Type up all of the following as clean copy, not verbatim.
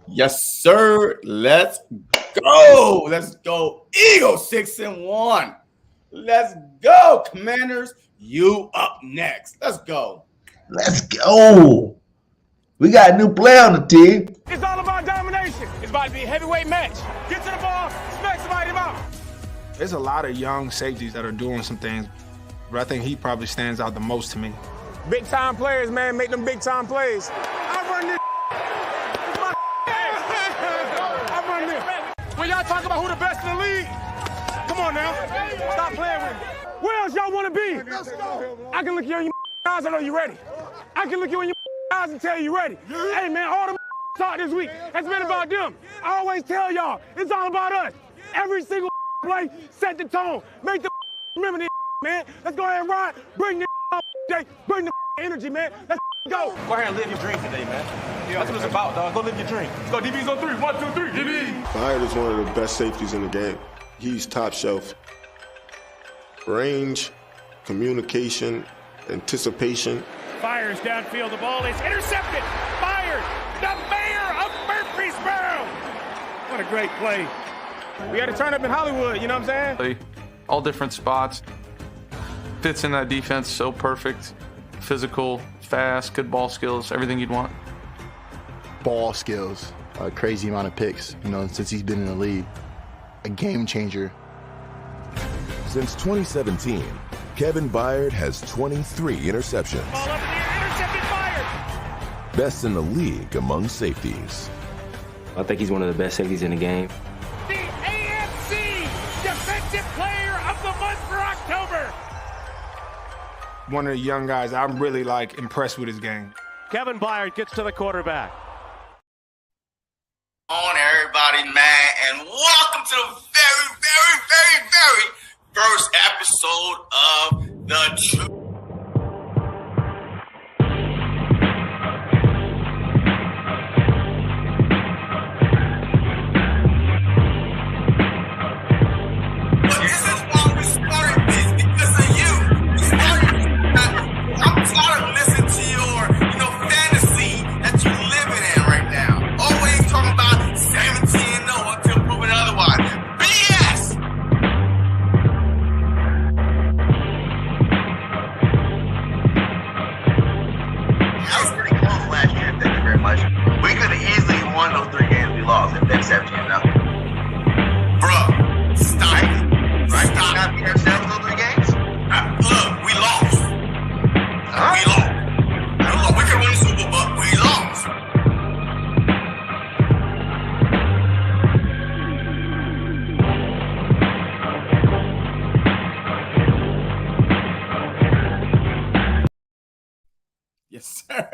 Yes, sir. Let's go. Let's go. Eagles 6-1. Let's go. Commanders, you up next. Let's go. Let's go. We got a new player on the team. It's all about domination. It's about to be a heavyweight match. Get to the ball, smack somebody out. There's a lot of young safeties that are doing some things, but I think he probably stands out the most to me. Big time players, man, make them big time plays. I run this. It's my I run this. When y'all talk about who the best in the league, come on now. Stop playing with me. Where else y'all want to be? Let's go. I can look you in your eyes, I know you ready. I can look you in your eyes and tell you ready. Hey, man, all the talk this week has been about them. I always tell y'all, it's all about us. Every single play, set the tone. Make the remember this, man. Let's go ahead and ride. Bring the bring the energy, man. Let's go. Go ahead and live your dream today, man. That's what it's about, dog. Go live your dream. Let's go, DB's on 3. 1, 2, 3, DB. Byard is one of the best safeties in the game. He's top shelf. Range, communication, anticipation. Fires downfield. The ball is intercepted. Byard, the mayor of Murfreesboro. What a great play. We had to turn up in Hollywood, you know what I'm saying? All different spots. Fits in that defense so perfect. Physical, fast, good ball skills, everything you'd want. Ball skills, a crazy amount of picks, since he's been in the league. A game changer. Since 2017, KevyByard has 23 interceptions. Ball up in the air, intercepted Byard. Best in the league among safeties. I think he's one of the best safeties in the game. The AFC Defensive Player of the Month for October. One of the young guys, I'm really impressed with his game. KevyByard gets to the quarterback. On everybody, man, and welcome to the very first episode of The Truth.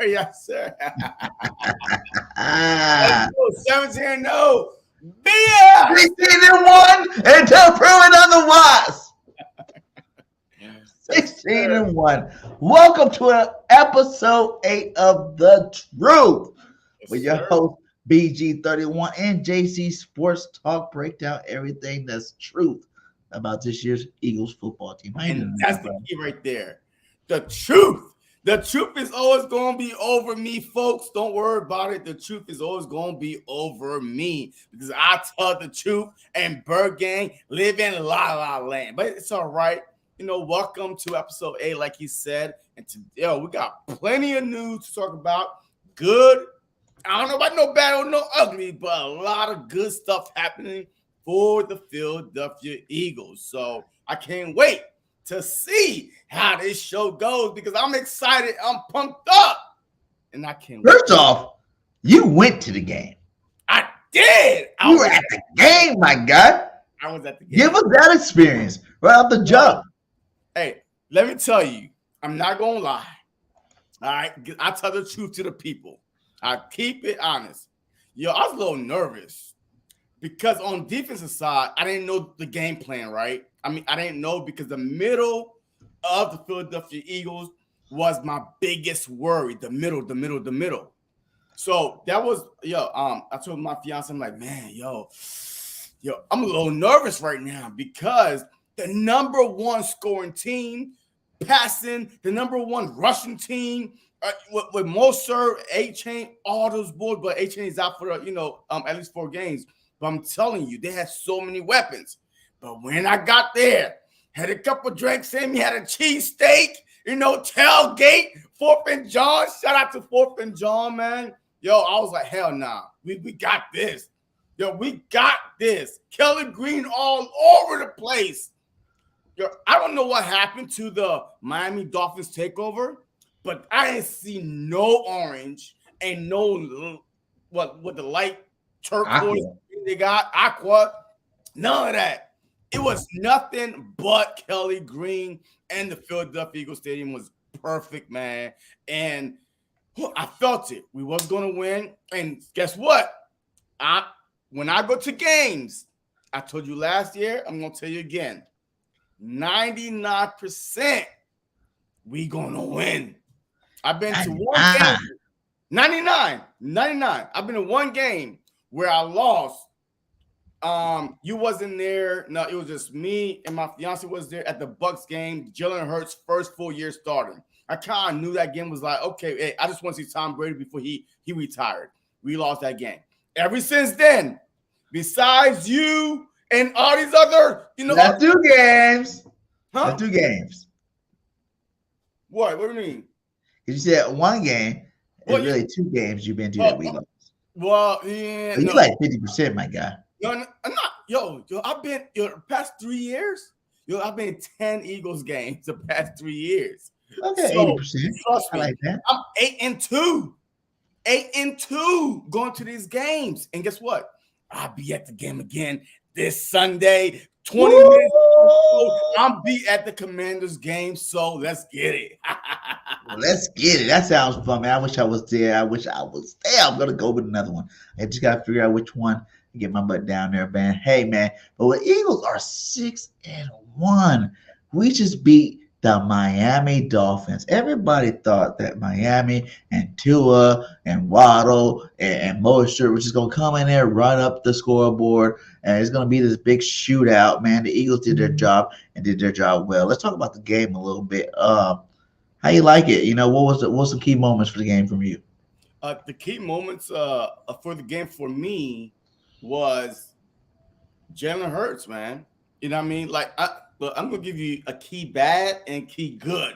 Yes, sir. Let's go. 17-0. BIYard. 16-1 until proven otherwise. 16-1. Welcome to episode 8 of The Truth with your host BG31 and JC Sports Talk. Break down everything that's truth about this year's Eagles football team. And that's the key right there. The truth. The truth is always going to be over me, folks. Don't worry about it. The truth is always going to be over me because I tell the truth and BIRDGANG live in La La Land. But it's all right. Welcome to episode 8, like he said. And today, we got plenty of news to talk about. Good. I don't know about no bad or no ugly, but a lot of good stuff happening for the Philadelphia Eagles. So I can't wait to see how this show goes because I'm excited. I'm pumped up. And I can't wait. First off, you went to the game. I did. You were at the game, my guy. I was at the game. Give us that experience right off the jump. Hey, let me tell you, I'm not going to lie. All right? I tell the truth to the people. I keep it honest. I was a little nervous because on defensive side, I didn't know the game plan, right? I didn't know because the middle of the Philadelphia Eagles was my biggest worry. The middle. So that was, I told my fiance, I'm like, man, I'm a little nervous right now because the number one scoring team, passing, the number one rushing team, With Moser, A-Chain, all those boys, but A-Chain is out for at least 4 games. But I'm telling you, they had so many weapons. But when I got there, had a couple drinks in me, had a cheesesteak, tailgate, 4th and John. Shout out to 4th and John, man. Yo, I was like, hell nah. We got this. Yo, we got this. Kelly Green all over the place. Yo, I don't know what happened to the Miami Dolphins takeover, but I didn't see no orange and no with the light turquoise they got, aqua, none of that. It was nothing but Kelly Green, and the Philadelphia Eagles Stadium was perfect, man. And I felt it. We was going to win. And guess what? When I go to games, I told you last year, I'm going to tell you again, 99% we going to win. I've been to one game. 99. I've been to one game where I lost. You wasn't there. No, it was just me and my fiance was there at the Bucks game. Jalen Hurts' first full year starting. I kind of knew that game was like, okay, hey, I just want to see Tom Brady before he retired. We lost that game. Ever since then, besides you and all these other, That's 2 games. Huh? That's 2 games. What do you mean? You said 1 game. It's really 2 games you've been to that we lost. Well, yeah. You like 50%, my guy. Yo, I'm not. Yo, I've been the past 3 years. I've been in 10 Eagles games the past 3 years. Okay, so, 80%. Trust me, I like that. I'm 8-2. 8-2 going to these games. And guess what? I'll be at the game again this Sunday. 20 minutes. I'll be at the Commanders game. So let's get it. Well, let's get it. That sounds fun, man. I wish I was there. I wish I was there. I'm gonna go with another one. I just gotta figure out which one to get my butt down there, man. Hey, man. But the Eagles are 6-1. We just beat the Miami Dolphins. Everybody thought that Miami and Tua and Waddle and Mostert was just going to come in there, run up the scoreboard, and it's going to be this big shootout, man. The Eagles did their job and did their job well. Let's talk about the game a little bit. How you like it? What was the key moments for the game from you? The key moments for the game for me was Jalen Hurts, man. You know what I mean? But I'm going to give you a key bad and key good,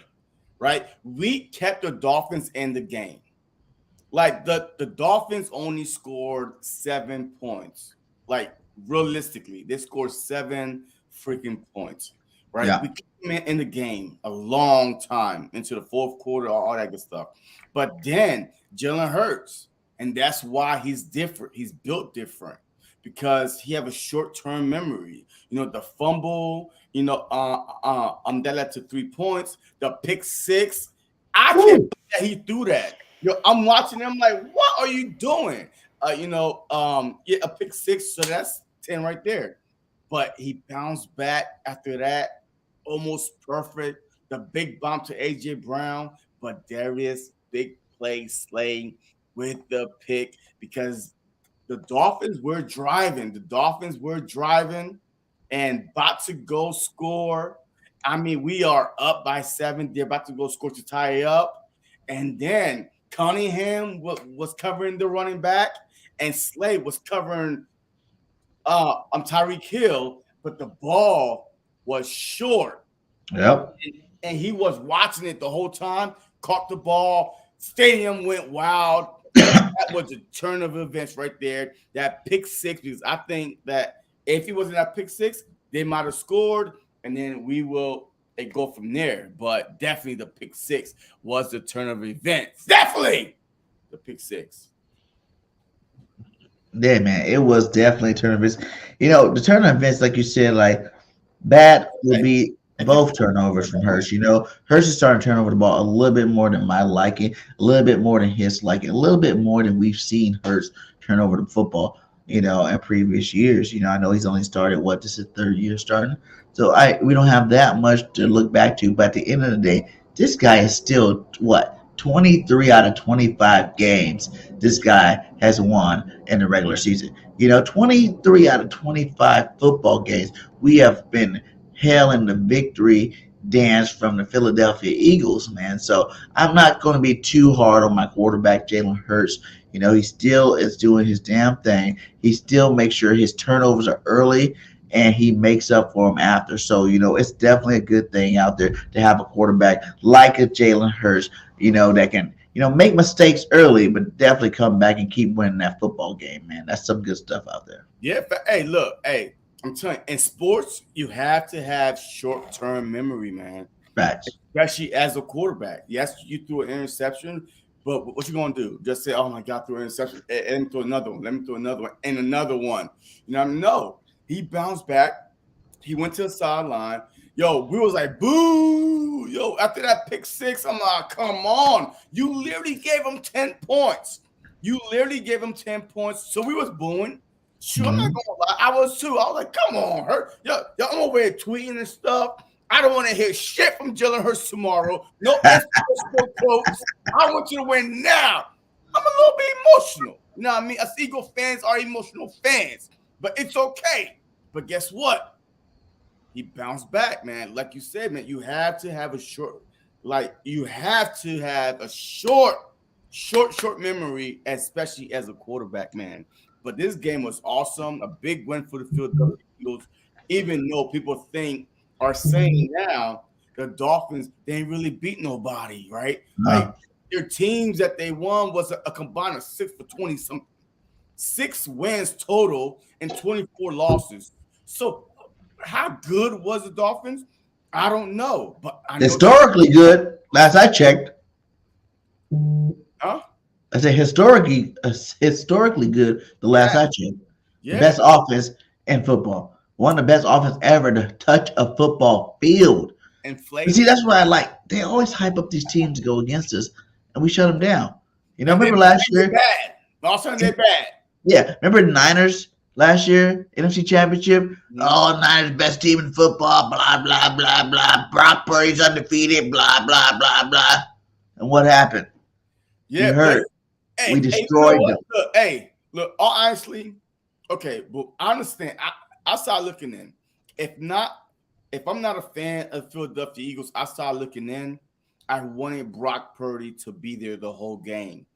right? We kept the Dolphins in the game. Like, the Dolphins only scored 7 points. Like, realistically, they scored 7 freaking points, right? Yeah. We kept them in the game a long time into the 4th quarter, all that good stuff. But then Jalen Hurts, and that's why he's different. He's built different because he have a short-term memory. The fumble, that led to 3 points. The pick 6, I can't believe that he threw that. I'm watching him like, what are you doing? A pick 6, so that's 10 right there. But he bounced back after that, almost perfect. The big bomb to A.J. Brown, but there is big play slaying with the pick because the Dolphins were driving. And about to go score. I mean, we are up by 7. They're about to go score to tie it up. And then Cunningham was covering the running back, and Slade was covering Tyreek Hill, but the ball was short. Yep. And he was watching it the whole time, caught the ball. Stadium went wild. That was a turn of events right there. That pick 6, because I think that if he wasn't at pick 6, they might have scored, and then we will go from there. But definitely the pick 6 was the turn of events. Definitely the pick 6. Yeah, man, it was definitely a turn of events. The turn of events, like you said, like that would be both turnovers from Hurts. Hurts is starting to turn over the ball a little bit more than my liking, a little bit more than his liking, a little bit more than we've seen Hurts turn over the football. In previous years. I know he's only started, this is 3rd year starting. So we don't have that much to look back to. But at the end of the day, this guy is still, 23 out of 25 games this guy has won in the regular season. 23 out of 25 football games, we have been hailing the victory dance from the Philadelphia Eagles, man. So I'm not going to be too hard on my quarterback, Jalen Hurts. You know, he still is doing his damn thing. He still makes sure his turnovers are early and he makes up for them after. So, you know, it's definitely a good thing out there to have a quarterback like a Jalen Hurts, you know, that can, you know, make mistakes early, but definitely come back and keep winning that football game, man. That's some good stuff out there. Yeah. Hey, look, hey, I'm telling you, in sports, you have to have short-term memory, man. Facts. Especially as a quarterback. Yes, you threw an interception, but what you gonna do? Just say, "Oh my God, threw an interception," and throw another one. Let me throw another one and another one. You know, no. He bounced back. He went to the sideline. Yo, we was like, boo. Yo, after that pick six, I'm like, come on. You literally gave him 10 points. You literally gave him 10 points. So we was booing. Sure, I'm not gonna lie. I was too. I was like, come on, Hurt. Yo, I'm over here tweeting and stuff. I don't want to hear shit from Jalen Hurts tomorrow. No inspirational quotes. I want you to win now. I'm a little bit emotional. You know what I mean? Us Eagle fans are emotional fans, but it's okay. But guess what? He bounced back, man. Like you said, man, you have to have a short memory, especially as a quarterback, man. But this game was awesome. A big win for the Philadelphia Eagles, even though people are saying now the Dolphins, they ain't really beat nobody, right? No. Like their teams that they won was a combined of 6 for 20 something. 6 wins total and 24 losses. So how good was the Dolphins? I don't know, but I know historically good. Last I checked. Huh? I said historically good. The last I checked. Yeah. The best offense in football. One of the best offense ever to touch a football field. Inflated. See, that's what I like. They always hype up these teams to go against us, and we shut them down. You know, remember last year? Bad. All of a sudden they're bad. Yeah, remember the Niners last year, NFC Championship? Mm-hmm. Oh, Niners best team in football, blah, blah, blah, blah. Brock Purdy's undefeated, blah, blah, blah, blah. And what happened? Yeah, you heard. Hey, we destroyed them. Look, honestly, okay, but I understand. I start looking in. If I'm not a fan of Philadelphia Eagles, I start looking in. I wanted Brock Purdy to be there the whole game.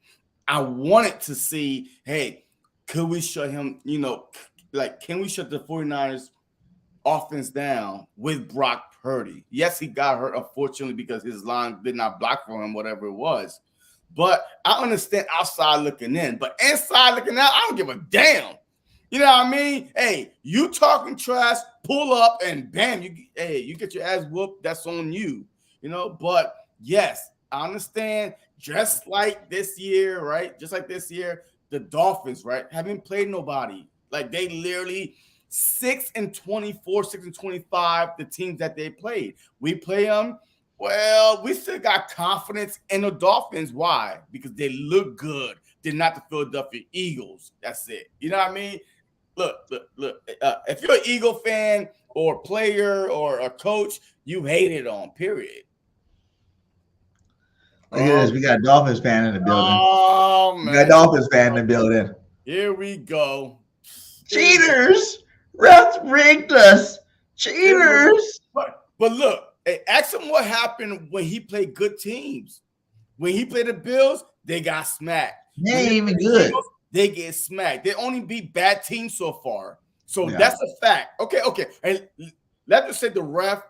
I wanted to see, hey, could we shut him, can we shut the 49ers offense down with Brock Purdy? Yes, he got hurt, unfortunately, because his line did not block for him, whatever it was. But I understand outside looking in. But inside looking out, I don't give a damn. You know what I mean? Hey, you talking trash, pull up, and bam, you get your ass whooped. That's on you. But yes, I understand. Just like this year, right? Just like this year, the Dolphins, right, haven't played nobody. Like they literally 6-24, 6-25, the teams that they played. We play them. Well, we still got confidence in the Dolphins. Why? Because they look good. They're not the Philadelphia Eagles. That's it. You know what I mean? Look. If you're an Eagle fan or player or a coach, you hate it on, period. Look at this. We got a Dolphins fan in the building. Oh, man. We got a Dolphins fan in the building. Here we go. Cheaters. Refs rigged us. Cheaters. But look, hey, ask him what happened when he played good teams. When he played the Bills, they got smacked. They ain't even good. Eagles, they get smacked. They only beat bad teams so far. So that's a fact. Okay. And let's just say the ref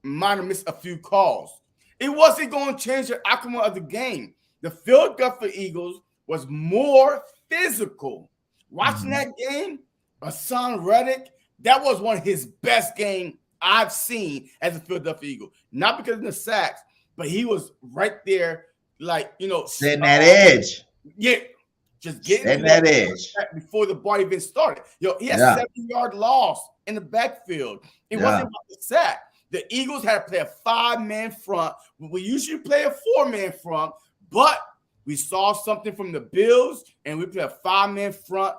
might have missed a few calls. It wasn't going to change the outcome of the game. The Philadelphia Eagles was more physical. Watching that game, Hassan Reddick, that was one of his best games I've seen as a Philadelphia Eagle. Not because of the sacks, but he was right there, setting that edge. Yeah, just getting that edge before the ball even started. He had 7-yard loss in the backfield. It wasn't about the sack. The Eagles had to play a 5-man front. We usually play a 4-man front, but we saw something from the Bills, and we play a 5-man front.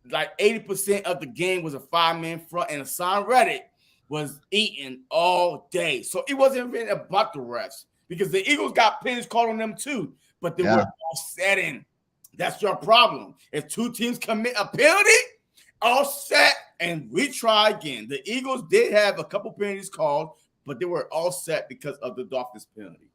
Like 80% of the game was a 5-man front, and Hassan Reddick was eating all day. So it wasn't really about the refs because the Eagles got penalties called on them too, but they were offsetting. That's your problem. If two teams commit a penalty, offset and retry again. The Eagles did have a couple penalties called, but they were all set because of the Dolphins penalty.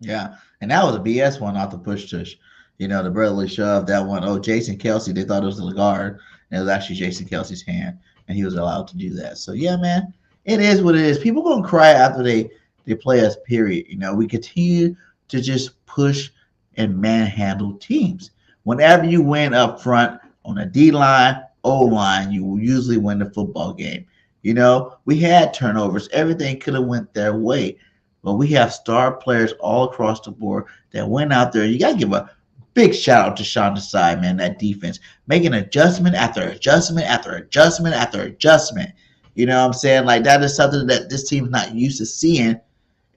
Yeah, and that was a BS one off the push tush. You know, the brotherly shove, that one. Oh, Jason Kelsey, they thought it was the guard, and it was actually Jason Kelsey's hand, and he was allowed to do that. So, yeah, man, it is what it is. People going to cry after they play us, period. You know, we continue to just push and manhandle teams. Whenever you win up front on a D-line, O-line, you will usually win the football game. You know, we had turnovers. Everything could have went their way. But we have star players all across the board that went out there. You got to give a big shout out to Sean Desai, man, that defense. Making adjustment after adjustment after adjustment after adjustment. You know what I'm saying? Like, that is something that this team's not used to seeing.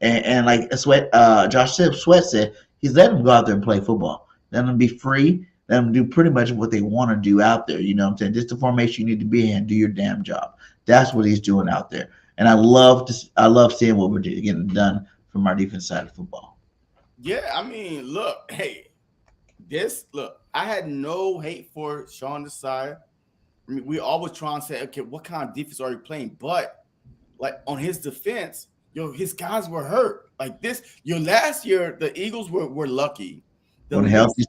And like Josh Sweat said, he's letting them go out there and play football. Let them be free. Let them do pretty much what they want to do out there. You know what I'm saying? Just the formation you need to be in. Do your damn job. That's what he's doing out there. And I love seeing what we're getting done from our defense side of football. Yeah, I mean, look, I had no hate for Sean Desai. I mean, we always try and say, okay, what kind of defense are you playing? But like on his defense, his guys were hurt. Like this, last year, the Eagles were lucky. The healthy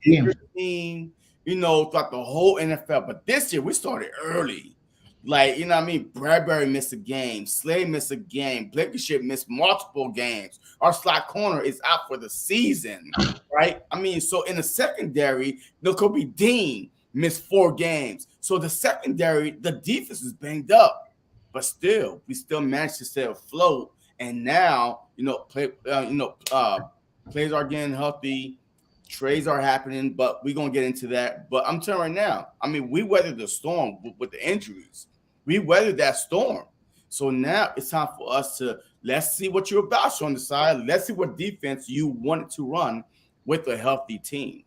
team, you know, throughout the whole NFL. But this year, we started early. Like, you know what I mean? Bradbury missed a game. Slay missed a game. Blankenship missed multiple games. Our slot corner is out for the season, right? I mean, so in the secondary, Kobe Dean missed 4 games. So the secondary, the defense is banged up. But still, we still managed to stay afloat. And now, plays are getting healthy. Trades are happening, but we're going to get into that. But I'm telling you right now, I mean, we weathered the storm with the injuries. We weathered that storm. So now it's time for us to let's see what you're about, Sean Desai. Let's see what defense you wanted to run with a healthy team.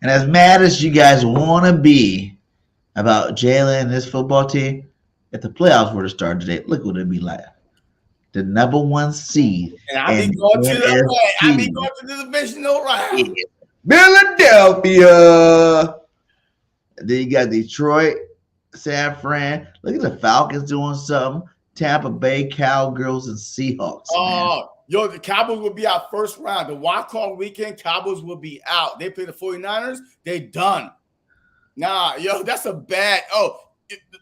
And as mad as you guys want to be about Jalen and this football team, if the playoffs were to start today, look what it'd be like. The number 1 seed. And I'll be going to the divisional round. Philadelphia. Then you got Detroit, San Fran. Look at the Falcons doing something. Tampa Bay, Cowgirls, and Seahawks. Oh, the Cowboys will be out first round. The wild card weekend, Cowboys will be out. They play the 49ers. They done. Nah, that's a bad.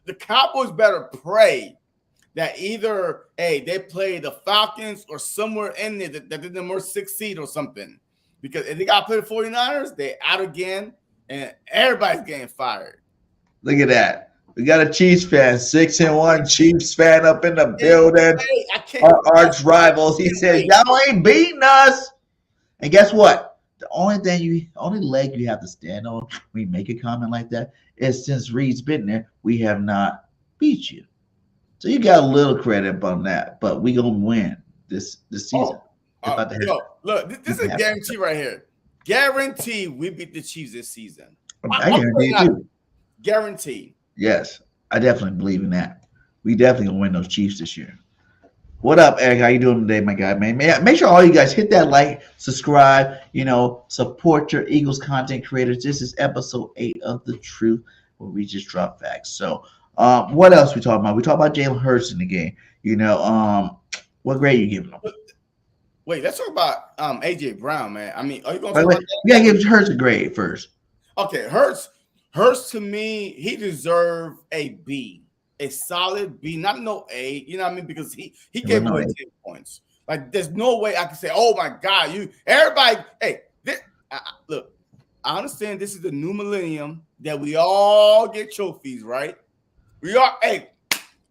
The Cowboys better pray that either, they play the Falcons or somewhere in there that did the more 6th seed or something. Because if they got to play the 49ers, they out again, and everybody's getting fired. Look at that. We got a Chiefs fan, 6-1 Chiefs fan up in the building. Our arch rivals. He says, y'all ain't beating us. And guess what? The only leg you have to stand on when you make a comment like that is since Reed's been there, we have not beat you. So you got a little credit on that, but we gonna win this season. Look, this is a guarantee right here. Guarantee we beat the Chiefs this season. I guarantee it too. Guarantee. Yes, I definitely believe in that. We definitely gonna win those Chiefs this year. What up, Eric? How you doing today, my guy, man? Make sure all you guys hit that like, subscribe, support your Eagles content creators. This is episode 8 of The Truth, where we just drop facts. So what else we talking about? We talk about Jalen Hurts in the game. What grade you giving him? Wait, let's talk about AJ Brown, man. I mean, are you going to talk about that? We got to give Hurts a grade first. Okay, Hurts to me, he deserved a B, a solid B, not no A. You know what I mean? Because he gave away 10 points. Like, there's no way I can say, oh my God, everybody. Hey, look, I understand this is the new millennium that we all get trophies, right? We are. Hey,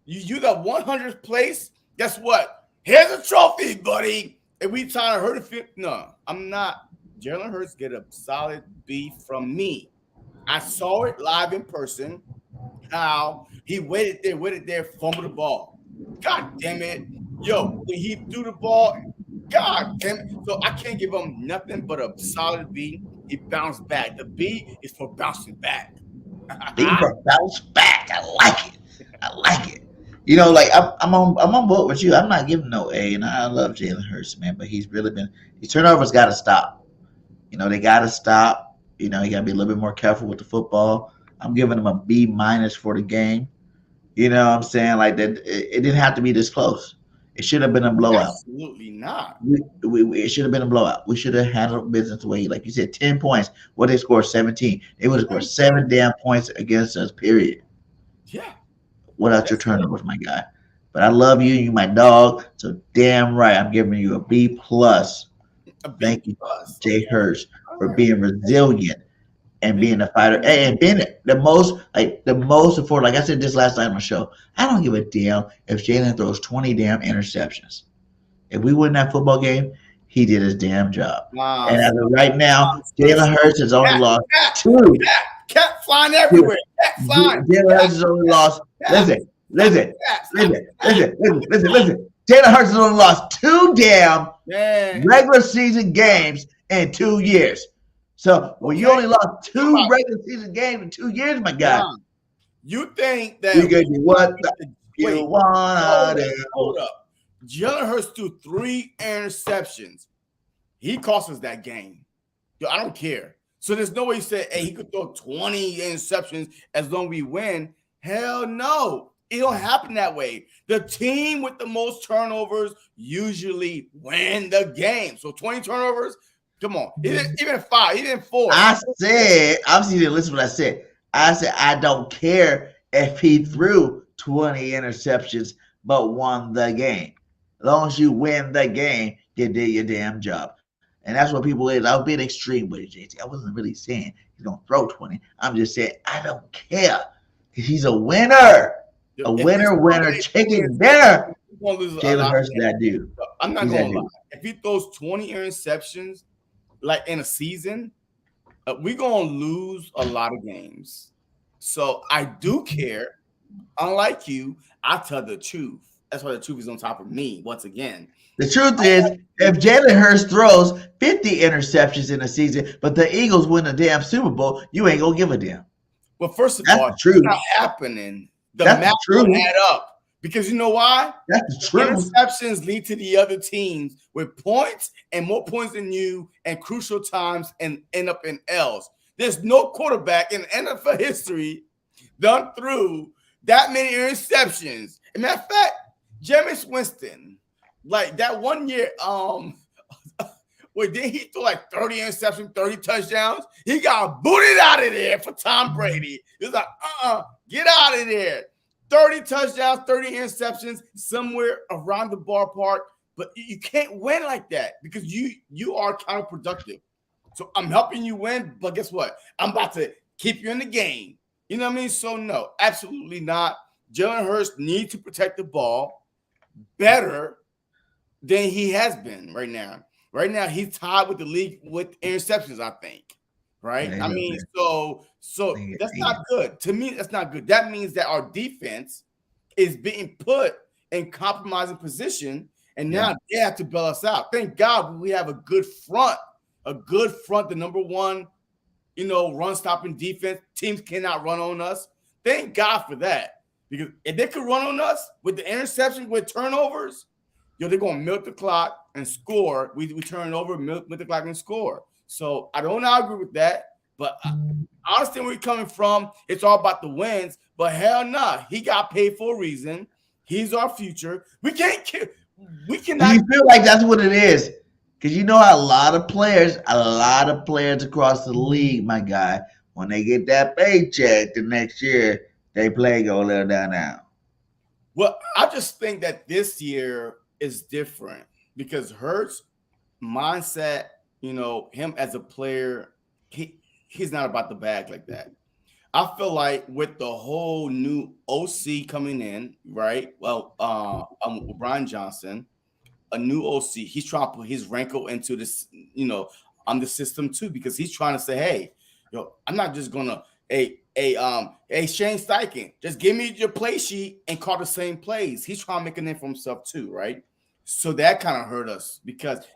you got 100th place. Guess what? Here's a trophy, buddy. And we trying to hurt it. No, I'm not. Jalen Hurts get a solid B from me. I saw it live in person. How he waited there, fumbled the ball. God damn it. When he threw the ball, God damn it. So I can't give him nothing but a solid B. He bounced back. The B is for bouncing back. B for bounce back. I like it. I'm on board with you. I'm not giving no A, and I love Jalen Hurts, man. But his turnovers got to stop. They got to stop. You got to be a little bit more careful with the football. I'm giving him a B- for the game. You know what I'm saying? Like that, it didn't have to be this close. It should have been a blowout. Absolutely not. It should have been a blowout. We should have handled business the way, like you said, 10 points. What they scored 17. They would have scored 7 damn points against us, period. Yeah. Without your turnovers, my guy. But I love you. You my dog. So damn right, I'm giving you a B+. Thank you, Jay Hurst, for being resilient and being a fighter and being the most important. Like I said this last night on the show, I don't give a damn if Jalen throws 20 damn interceptions. If we win that football game, he did his damn job. Wow. And as of right now, Jalen Hurts has only lost 2. Cat flying everywhere. Cat flying. Jalen Hurts has only lost. Listen. Jalen Hurts has only lost 2 damn regular season games in 2 years. So when you only lost 2 regular season games in 2 years, my guy, you think that you can do what you want to do. Hold up. Jalen Hurts threw 3 interceptions. He cost us that game. Yo, I don't care. So there's no way you say, hey, he could throw 20 interceptions as long as we win. Hell no. It don't happen that way. The team with the most turnovers usually win the game. So 20 turnovers, come on. Even 5, even 4. I said, obviously you didn't listen to what I said. I said, I don't care if he threw 20 interceptions but won the game. As long as you win the game, you did your damn job. And that's what people is. I was being extreme with it, JT. I wasn't really saying he's going to throw 20. I'm just saying, I don't care. He's a winner. A winner, chicken dinner. Jalen Hurts is that dude. I'm not going to lie. If he throws 20 interceptions, like in a season, we're going to lose a lot of games. So I do care. Unlike you, I tell the truth. That's why the truth is on top of me once again. The truth is, if Jalen Hurts throws 50 interceptions in a season, but the Eagles win a damn Super Bowl, you ain't going to give a damn. Well, first of That's all, the truth. It's not happening. The math will add up. Because you know why? That's the truth. Interceptions lead to the other teams with points and more points than you and crucial times and end up in L's. There's no quarterback in NFL history done through that many interceptions. As a matter of fact, Jameis Winston, like that 1 year, where did he throw like 30 interceptions, 30 touchdowns? He got booted out of there for Tom Brady. He was like, get out of there. 30 touchdowns, 30 interceptions, somewhere around the ballpark. But you can't win like that because you are counterproductive. So I'm helping you win, but guess what? I'm about to keep you in the game. You know what I mean? So no, absolutely not. Jalen Hurts needs to protect the ball better than he has been right now. Right now, he's tied with the league with interceptions, I think. Right? I mean, so that's not good. To me, that's not good. That means that our defense is being put in compromising position, and now they have to bail us out. Thank God we have a good front, the number one, run stopping defense. Teams cannot run on us. Thank God for that. Because if they could run on us with the interception, with turnovers, they're going to milk the clock and score. We turn over, milk the clock and score. So I don't agree with that. But I understand where you're coming from. It's all about the wins. But hell nah, he got paid for a reason. He's our future. We cannot. Do you feel like that's what it is? Because you know how a lot of players across the league, my guy, when they get that paycheck the next year, they play go a little down. Well, I just think that this year is different because Hurts' mindset, him as a player, he's not about the bag like that. I feel like with the whole new OC coming in, right? Well, Brian Johnson, a new OC, he's trying to put his wrinkle into this, on the system too, because he's trying to say, hey, I'm not just gonna, hey, Shane Steichen, just give me your play sheet and call the same plays. He's trying to make a name for himself too, right? So that kind of hurt us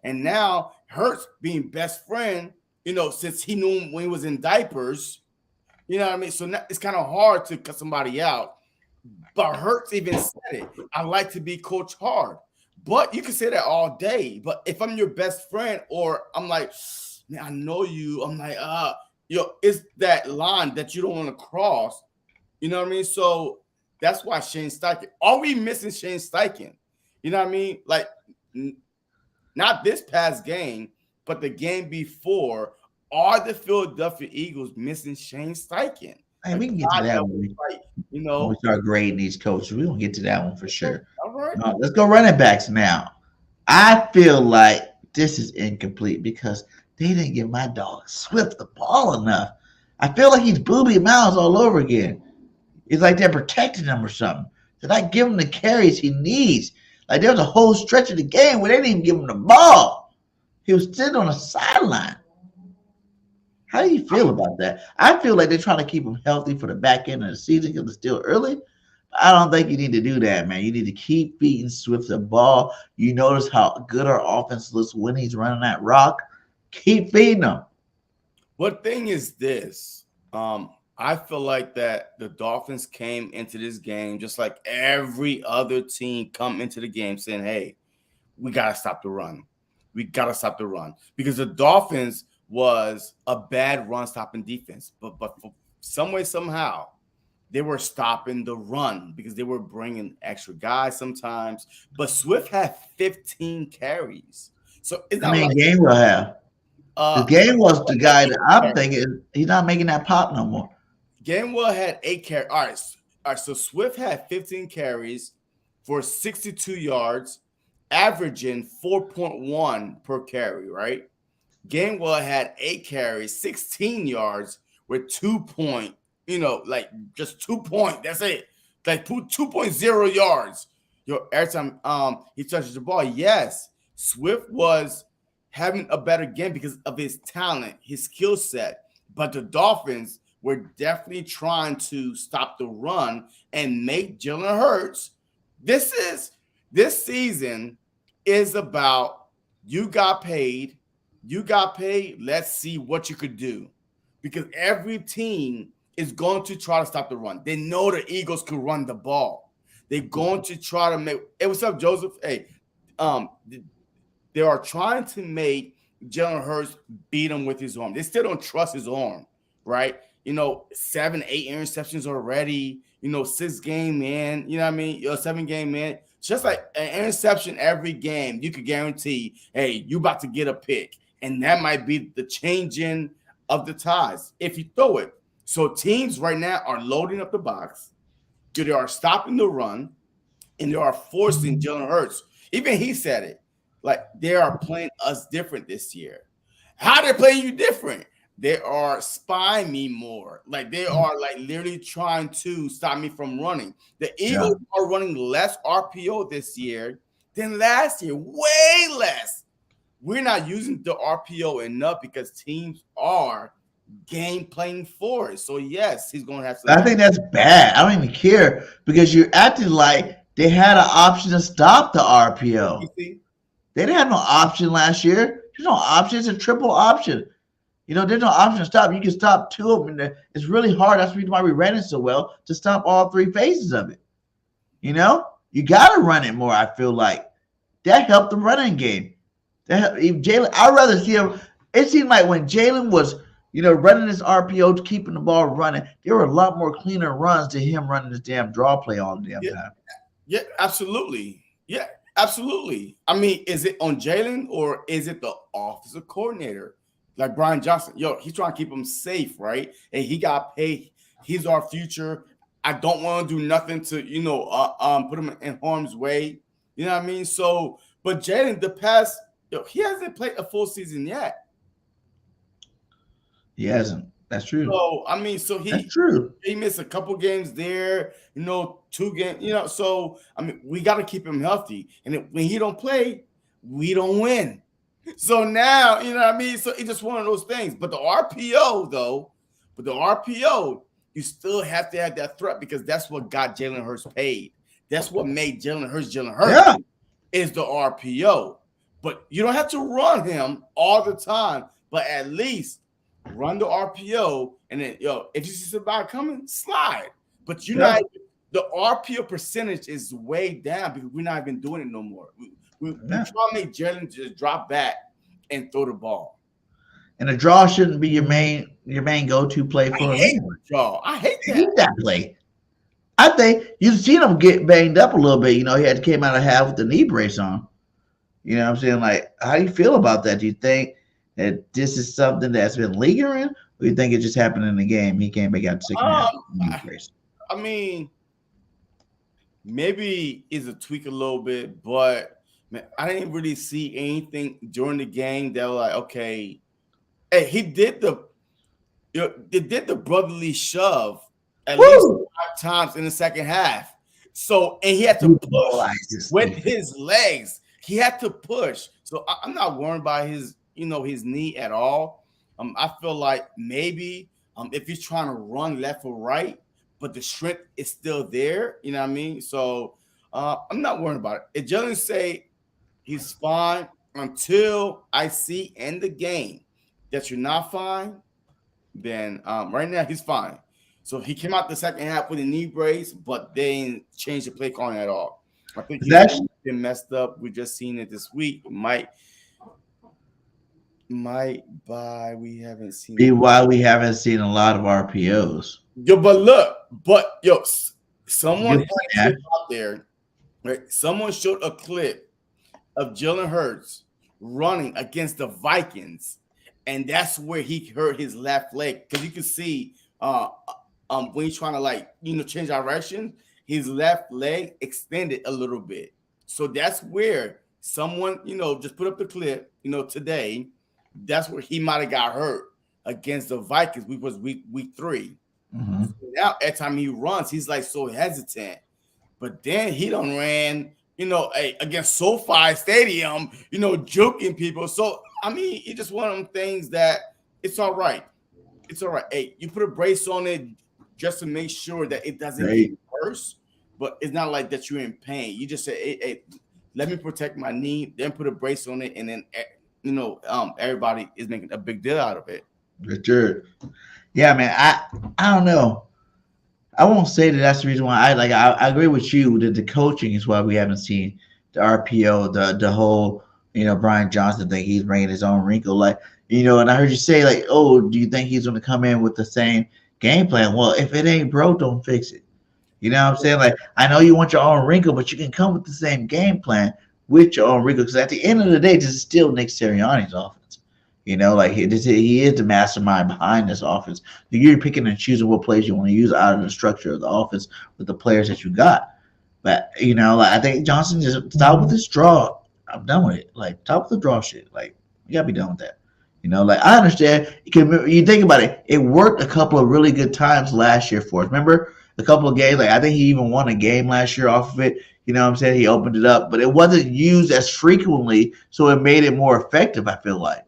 and now Hurts being best friend, since he knew him when he was in diapers, you know what I mean? So now it's kind of hard to cut somebody out. But Hurts even said it. I like to be coached hard. But you can say that all day. But if I'm your best friend or I'm like, man, I know you. I'm like, it's that line that you don't want to cross. You know what I mean? So that's why Shane Steichen. Are we missing Shane Steichen? You know what I mean? Like, not this past game, but the game before. Are the Philadelphia Eagles missing Shane Steichen? Hey, we can get to that one. You know, when we start grading these coaches, we're gonna get to that one for sure. All right. Let's go running backs now. I feel like this is incomplete because they didn't give my dog Swift the ball enough. I feel like he's Booby Miles all over again. It's like they're protecting him or something. They're not giving him the carries he needs. Like there was a whole stretch of the game where they didn't even give him the ball. He was sitting on the sideline. How do you feel about that? I feel like they're trying to keep him healthy for the back end of the season because it's still early. I don't think you need to do that, man. You need to keep feeding Swift the ball. You notice how good our offense looks when he's running that rock. Keep feeding him. What thing is this? I feel like that the Dolphins came into this game just like every other team come into the game saying, hey, we got to stop the run. We got to stop the run. Because the Dolphins was a bad run-stopping defense. But for some way, somehow, they were stopping the run because they were bringing extra guys sometimes. But Swift had 15 carries. So it's not like Gainwell have. The Gainwell's the guy that I'm thinking he's not making that pop no more. Gainwell had 8 carries. All right. So Swift had 15 carries for 62 yards, averaging 4.1 per carry, right? Gainwell had 8 carries, 16 yards with 2 point, just 2 point. That's it. Like 2.0 yards. Every time he touches the ball. Yes, Swift was having a better game because of his talent, his skill set. But the Dolphins were definitely trying to stop the run and make Jalen Hurts. This season is about you got paid. Let's see what you could do. Because every team is going to try to stop the run. They know the Eagles could run the ball. They're going to try to make – hey, what's up, Joseph? Hey, they are trying to make Jalen Hurts beat him with his arm. They still don't trust his arm, right? 7, 8 interceptions already, 6 game man, 7 game man. Just like an interception every game, you could guarantee, hey, you about to get a pick. And that might be the changing of the ties if you throw it. So teams right now are loading up the box. They are stopping the run, and they are forcing Jalen Hurts. Even he said it. Like, they are playing us different this year. How they playing you different? They are spying me more. Like, they are, like, literally trying to stop me from running. The Eagles are running less RPO this year than last year. Way less. We're not using the RPO enough because teams are game playing for it. So, yes, he's going to have to. I think that's bad. I don't even care because you're acting like they had an option to stop the RPO. They didn't have no option last year. There's no option. It's a triple option. There's no option to stop. You can stop 2 of them. It's really hard. That's the reason why we ran it so well, to stop all 3 phases of it. You got to run it more, I feel like. That helped the running game. Jalen, I'd rather see him. It seemed like when Jalen was, running his RPO, keeping the ball running, there were a lot more cleaner runs than him running this damn draw play all the damn time. Yeah, absolutely. Yeah, absolutely. I mean, is it on Jalen or is it the offensive coordinator? Like Brian Johnson, he's trying to keep him safe, right? And he got paid. He's our future. I don't want to do nothing to, put him in harm's way. You know what I mean? So, but Jalen, the past, he hasn't played a full season yet. He hasn't. That's true. So, I mean, that's true. He missed a couple games there, 2 games, so, I mean, we got to keep him healthy. And when he don't play, we don't win. So now, you know what I mean? So it's just one of those things. But the RPO, you still have to have that threat because that's what got Jalen Hurts paid. That's what made Jalen Hurts. Yeah. Is the RPO. But you don't have to run him all the time, but at least run the RPO. And then, if you see somebody coming, slide. But the RPO percentage is way down because we're not even doing it no more. We try to make Jalen just drop back and throw the ball. And a draw shouldn't be your main go-to play for a draw. I hate that. I hate that play. I think you've seen him get banged up a little bit. You know, he had came out of half with the knee brace on. You know what I'm saying? Like, how do you feel about that? Do you think that this is something that's been lingering, or do you think it just happened in the game? He came back out to second half knee brace. I mean, maybe it's a tweak a little bit, but man, I didn't really see anything during the game that was like, okay, hey, he did the brotherly shove at least 5 times in the second half. So, and he had to push with his legs. He had to push. So I'm not worried about his knee at all. I feel like maybe if he's trying to run left or right, but the strength is still there, you know what I mean? So I'm not worried about it. It doesn't say he's fine until I see in the game that you're not fine. Then right now he's fine. So he came out the second half with a knee brace, but they didn't change the play calling at all. I think he's been messed up. We just seen it this week. Might buy. We haven't seen. Be why we haven't seen a lot of RPOs. Yo, but someone out there, right? Someone showed a clip of Jalen Hurts running against the Vikings, and that's where he hurt his left leg, because you can see when he's trying to change direction, his left leg extended a little bit. So that's where someone just put up the clip today. That's where he might have got hurt against the Vikings. We was week 3. Mm-hmm. So now every time he runs, he's like so hesitant. But then he done ran, against SoFi Stadium, joking people. So I mean, it's just one of them things that it's all right. It's all right. Hey, you put a brace on it just to make sure that it doesn't get worse. But it's not like that you're in pain. You just say, hey, let me protect my knee, then put a brace on it, and then everybody is making a big deal out of it. Richard. Yeah, man. I don't know. I won't say that that's the reason why I agree with you that the coaching is why we haven't seen the RPO, the whole Brian Johnson thing. He's bringing his own wrinkle, and I heard you say do you think he's going to come in with the same game plan? Well, if it ain't broke, don't fix it. You know what I'm saying? I know you want your own wrinkle, but you can come with the same game plan with your own wrinkle, because at the end of the day, this is still Nick Sirianni's offense. He is the mastermind behind this offense. You're picking and choosing what plays you want to use out of the structure of the offense with the players that you got. But I think Johnson just stop with this draw. I'm done with it. Stop with the draw shit. You gotta be done with that. I understand. You think about it. It worked a couple of really good times last year for us. Remember a couple of games? I think he even won a game last year off of it. You know what I'm saying? He opened it up, but it wasn't used as frequently, so it made it more effective, I feel like.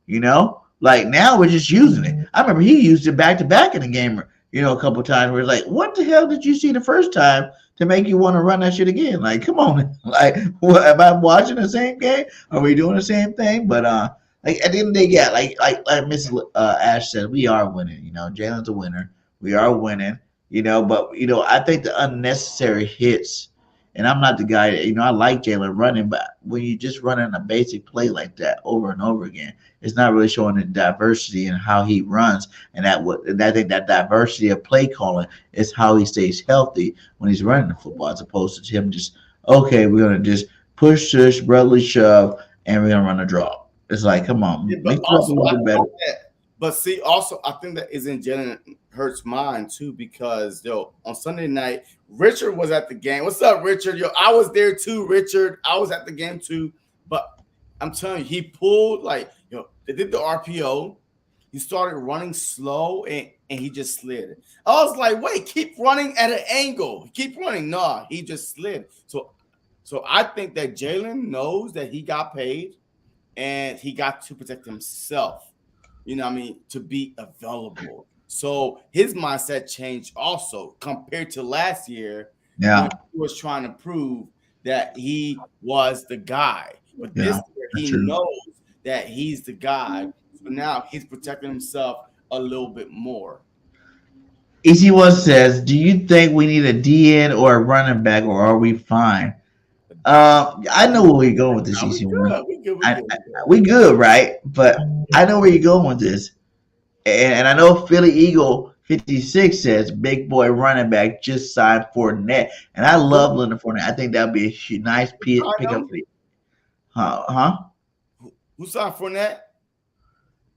Now we're just using it. I remember he used it back-to-back in the game, a couple of times where it's what the hell did you see the first time to make you want to run that shit again? Come on. What, am I watching the same game? Are we doing the same thing? But at the end of the day, yeah, like Mrs. Ash said, we are winning. Jalen's a winner. We are winning, but I think the unnecessary hits. And I'm not the guy that, I like Jalen running, but when you just running a basic play like that over and over again, it's not really showing the diversity in how he runs. And I think that diversity of play calling is how he stays healthy when he's running the football, as opposed to him just, okay, we're going to just push, brotherly shove, and we're going to run a draw. It's come on. Yeah, make it a little bit better. But see, also, I think that is in Jalen Hurts' mind too, because on Sunday night, Richard was at the game. What's up, Richard? I was there too, Richard. I was at the game too. But I'm telling you, he pulled they did the RPO. He started running slow and he just slid. I was like, wait, keep running at an angle. Keep running. No, he just slid. So I think that Jalen knows that he got paid and he got to protect himself. To be available. So his mindset changed also compared to last year. Yeah, when he was trying to prove that he was the guy. But this year he knows that he's the guy. So now he's protecting himself a little bit more. EC1 says, do you think we need a DN or a running back, or are we fine? I know where we're going with this, EC1. We good, right? But I know where you're going with this. And I know Philly Eagle, 56 says, big boy running back just signed Fournette. And I love Leonard Fournette. I think that would be a nice pickup for you. Huh? Who signed Fournette?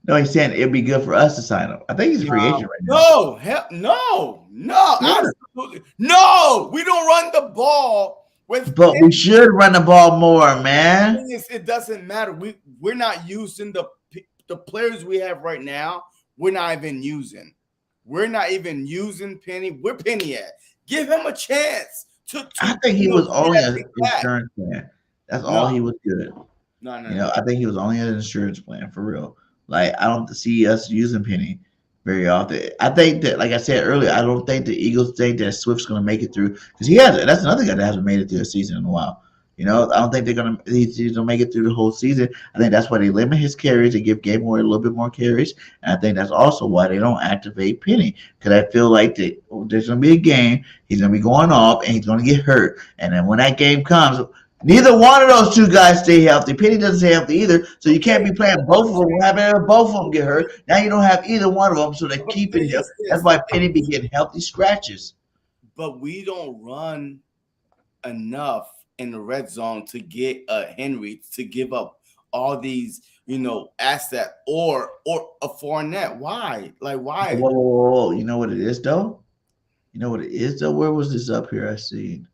No, he's saying it'd be good for us to sign him. I think he's a free agent right now. No, hell, no, absolutely. No, we don't run the ball but we should run the ball more, man. It doesn't matter. We're not using the players we have right now. We're not even using. We're not even using Penny. Where Penny at? Give him a chance. I think he was only an insurance plan. That's all he was good. No. I think he was only an insurance plan for real. Like, I don't see us using Penny very often. I think that, like I said earlier, I don't think the Eagles think that Swift's going to make it through because he hasn't. That's another guy that hasn't made it through a season in a while. I don't think he's going to make it through the whole season. I think that's why they limit his carries. They give Gaymore a little bit more carries. And I think that's also why they don't activate Penny because I feel like there's going to be a game. He's going to be going off and he's going to get hurt. And then when that game comes, neither one of those two guys stay healthy. Penny doesn't stay healthy either, so you can't be playing both of them, having both of them get hurt. Now you don't have either one of them, so they're keeping him. That's why Penny be getting healthy scratches. But we don't run enough in the red zone to get Henry to give up all these, asset or a Fournette. Why? Like, why? Whoa. You know what it is, though? Where was this up here? I see.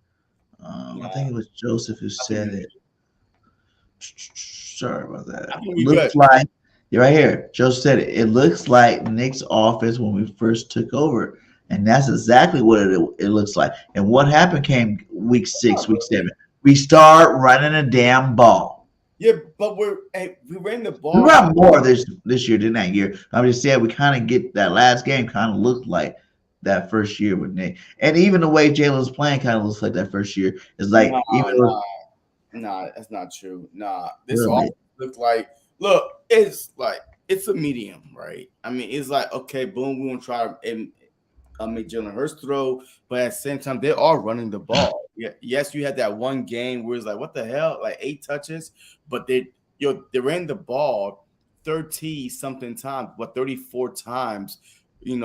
I think it was Joseph who said it. Sorry about that. Looks like you're right here. Joseph said it. It looks like Nick's offense when we first took over, and that's exactly what it looks like. And what happened came week 6, week 7. We start running a damn ball. Yeah, but we ran the ball. We ran more this year than that year. I'm just saying we kind of get that last game kind of looked like that first year with Nick, and even the way Jalen's playing kind of looks like that first year. It's like that's not true. This all looked like. Look, it's a medium, right? I mean, it's like okay, boom, we want to try and make Jalen Hurts throw, but at the same time, they are running the ball. Yeah, yes, you had that one game where it's like, what the hell, like 8 touches, but they ran the ball 30 something times, 34 times, we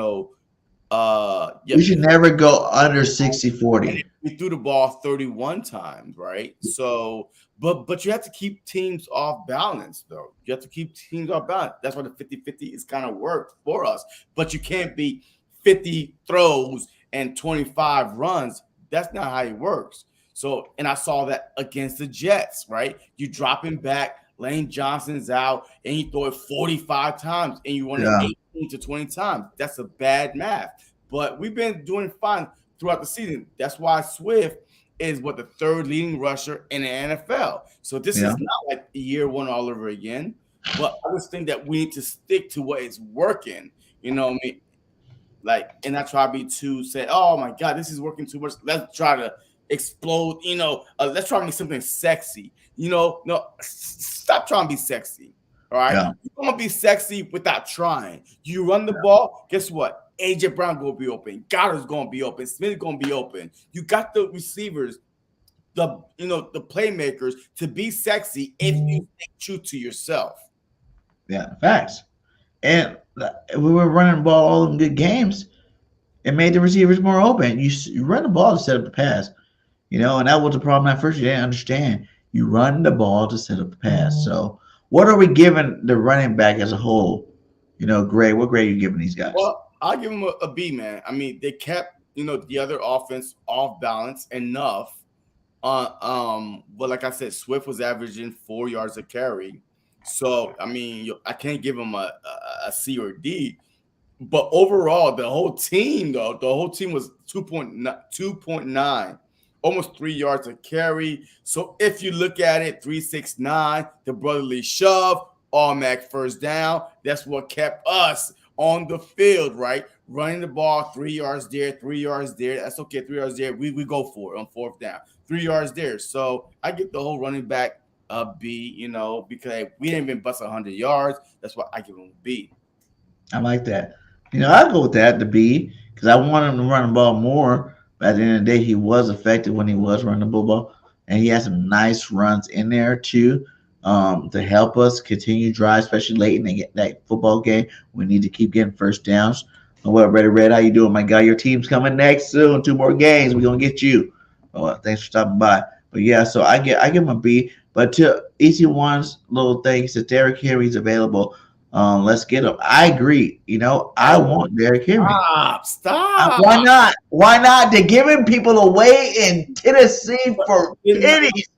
should never go under 60-40. We threw the ball 31 times, right? So, but you have to keep teams off balance, though. You have to keep teams off balance. That's why the 50-50 is kind of worked for us. But you can't be 50 throws and 25 runs. That's not how it works. So, and I saw that against the Jets, right? You drop him back, Lane Johnson's out, and you throw it 45 times, and you run it 18 to 20 times. That's a bad math. But we've been doing fine throughout the season. That's why Swift is the 3rd leading rusher in the NFL. So this is not like year 1 all over again. But I just think that we need to stick to what is working. You know what I mean? Like, and not try to be too say, oh my God, this is working too much. Let's try to explode. Let's try to make something sexy. No, stop trying to be sexy. All right, you don't want to be sexy without trying. You run the ball. Guess what? AJ Brown gonna be open. Goddard's gonna be open. Smith's gonna be open. You got the receivers, the playmakers to be sexy if you stay true to yourself. Yeah, facts. And we were running the ball all them good games. It made the receivers more open. You run the ball to set up the pass, and that was the problem at first. You didn't understand. You run the ball to set up the pass. So, what are we giving the running back as a whole? Grade. What grade are you giving these guys? Well, I'll give them a B, man. I mean, they kept the other offense off balance enough. But like I said, Swift was averaging 4 yards a carry. So, I mean, I can't give him a C or D. But overall, the whole team was 2.9, almost 3 yards a carry. So, if you look at it, 3.69, the brotherly shove, automatic first down. That's what kept us on the field, right? Running the ball, 3 yards there, 3 yards there. That's okay, 3 yards there. We go for it on 4th down. 3 yards there. So, I get the whole running back a B, because we didn't even bust 100 yards. That's why I give him a B. I like that. I'll go with that, the B, because I want him to run the ball more. But at the end of the day, he was effective when he was running the ball. And he had some nice runs in there, too, to help us continue drive, especially late in that football game. We need to keep getting first downs. What, Ready Red? How you doing, my guy? Your team's coming next soon. 2 more games. We're gonna get you. Oh, thanks for stopping by. But yeah, so I give him a B. But to EC1's little thing, he says Derrick Henry's available. Let's get him. I agree. I want Derrick Henry. Stop. Why not? Why not? They're giving people away in Tennessee for pennies.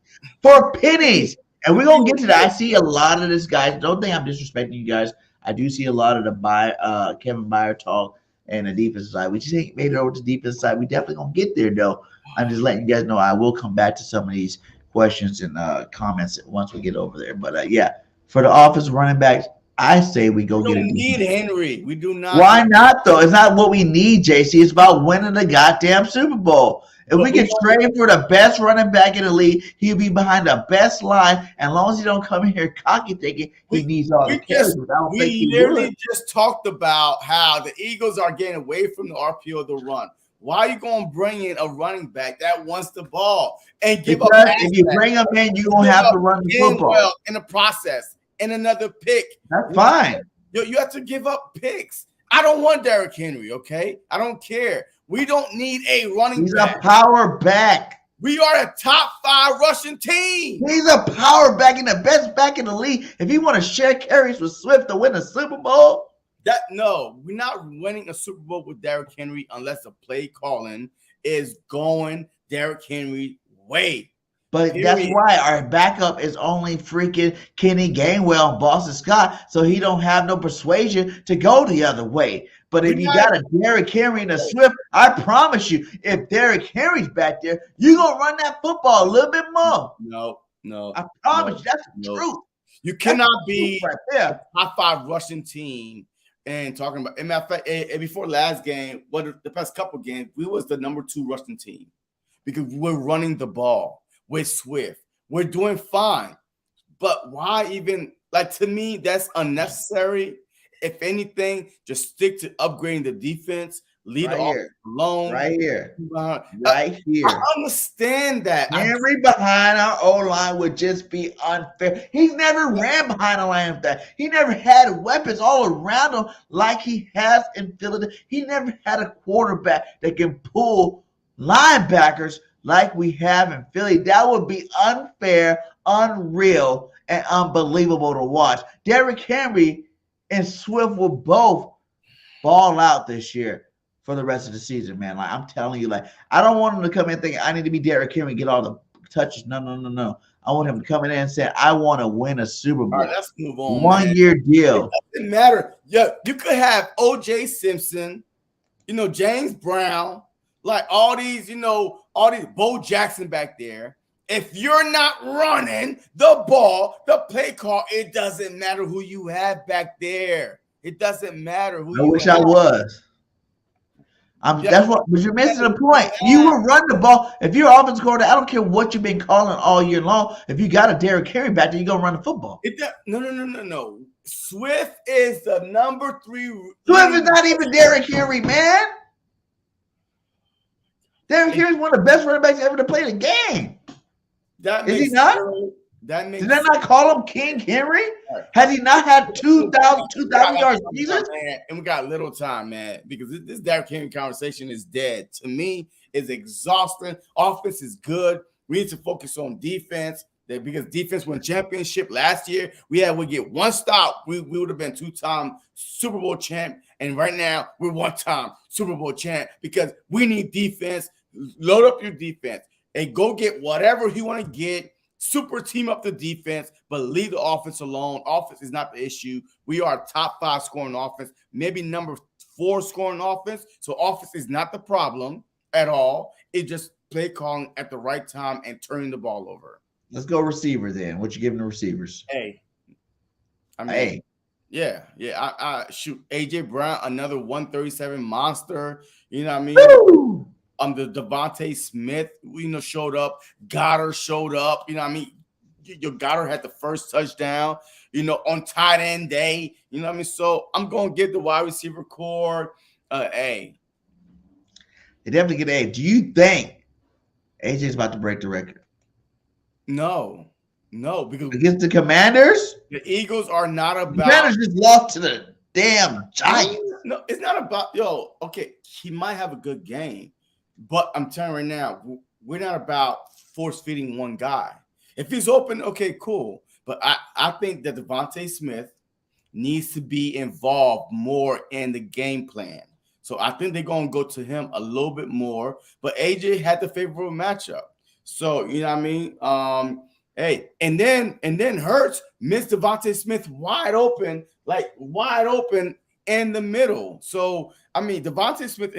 For pennies. And we're gonna get to that. I see a lot of this guys. Don't think I'm disrespecting you guys. I do see a lot of the KevyByard talk and the defensive side. We just ain't made it over to the defensive side. We definitely gonna get there though. I'm just letting you guys know I will come back to some of these questions and comments once we get over there. But yeah, for the offensive running backs, I say we go get a need Henry. We do not. Why not though? It's not what we need, JC. It's about winning the goddamn Super Bowl. If we can trade for the best running back in the league, he'll be behind the best line. And as long as he don't come in here cocky thinking he needs all the carries. We literally just talked about how the Eagles are getting away from the RPO of the run. Why are you going to bring in a running back that wants the ball and give up? If you bring him in, you're going to have to run the football. In the process. And another pick. That's fine. You have to give up picks. I don't want Derrick Henry, okay? I don't care. We don't need a running back. He's a power back. We are a top 5 rushing team. He's a power back and the best back in the league. If you want to share carries with Swift to win a Super Bowl. No, we're not winning a Super Bowl with Derrick Henry unless the play calling is going Derrick Henry way. But that's why our backup is only freaking Kenny Gainwell and Boston Scott, so he don't have no persuasion to go the other way. But if you got a Derrick Henry and a Swift, I promise you, if Derrick Henry's back there, you're going to run that football a little bit more. No. I promise you, that's the truth. You cannot be right there. a top 5 rushing team and talking about, in fact, before last game, the past couple games, we was the number 2 rushing team because we're running the ball. With Swift, we're doing fine, but why even to me that's unnecessary. If anything, just stick to upgrading the defense, lead off alone. Right here. I understand that. Henry behind our O-line would just be unfair. He's never ran behind a line of that. He never had weapons all around him like he has in Philadelphia. He never had a quarterback that can pull linebackers like we have in Philly. That would be unfair, unreal, and unbelievable to watch. Derrick Henry and Swift will both ball out this year for the rest of the season, man. I'm telling you, I don't want him to come in thinking I need to be Derrick Henry and get all the touches. No. I want him coming in and saying, I want to win a Super Bowl. All right, let's move on. 1-year deal. It doesn't matter. Yeah, you could have O.J. Simpson, James Brown, all these Bo Jackson back there. If you're not running the ball, the play call, it doesn't matter who you have back there. It doesn't matter who. I wish I was. That's what. But you're missing the point. You will run the ball. If you're offensive coordinator, I don't care what you've been calling all year long. If you got a Derrick Henry back there, you're gonna run the football. No. Swift is the number 3. Swift is not even Derrick Henry, man. Derrick Henry's one of the best running backs ever to play the game. Is he not? Did that not call him King Henry? Has he not had 2,000 yards season? And we got little time, man, because this Derrick Henry conversation is dead. To me, it's exhausting. Offense is good. We need to focus on defense. Because defense won championship last year. We get 1 stop. We would have been 2-time Super Bowl champ. And right now, we're 1-time Super Bowl champ because we need defense. Load up your defense and go get whatever you want to get. Super team up the defense, but leave the offense alone. Offense is not the issue. We are a top 5 scoring offense, maybe number 4 scoring offense. So offense is not the problem at all. It's just play calling at the right time and turning the ball over. Let's go receiver then. What you giving the receivers? Yeah. I shoot AJ Brown, another 137 monster. You know what I mean? Woo! The Devonta Smith, showed up. Goddard showed up. You know what I mean? Your Goddard had the first touchdown, on tight end day. You know what I mean? So I'm going to give the wide receiver core A. They definitely get A. Do you think AJ's about to break the record? No, because against the Commanders, the Eagles are not about. The Commanders just lost to the damn Giants. No, it's not about okay, he might have a good game, but I'm telling you right now, we're not about force feeding one guy. If he's open, okay, cool. But I think that Devonta Smith needs to be involved more in the game plan. So I think they're going to go to him a little bit more. But AJ had the favorable matchup. So, you know what I mean? Hey, and then Hurts missed Devonta Smith wide open in the middle. So, I mean, Devonta Smith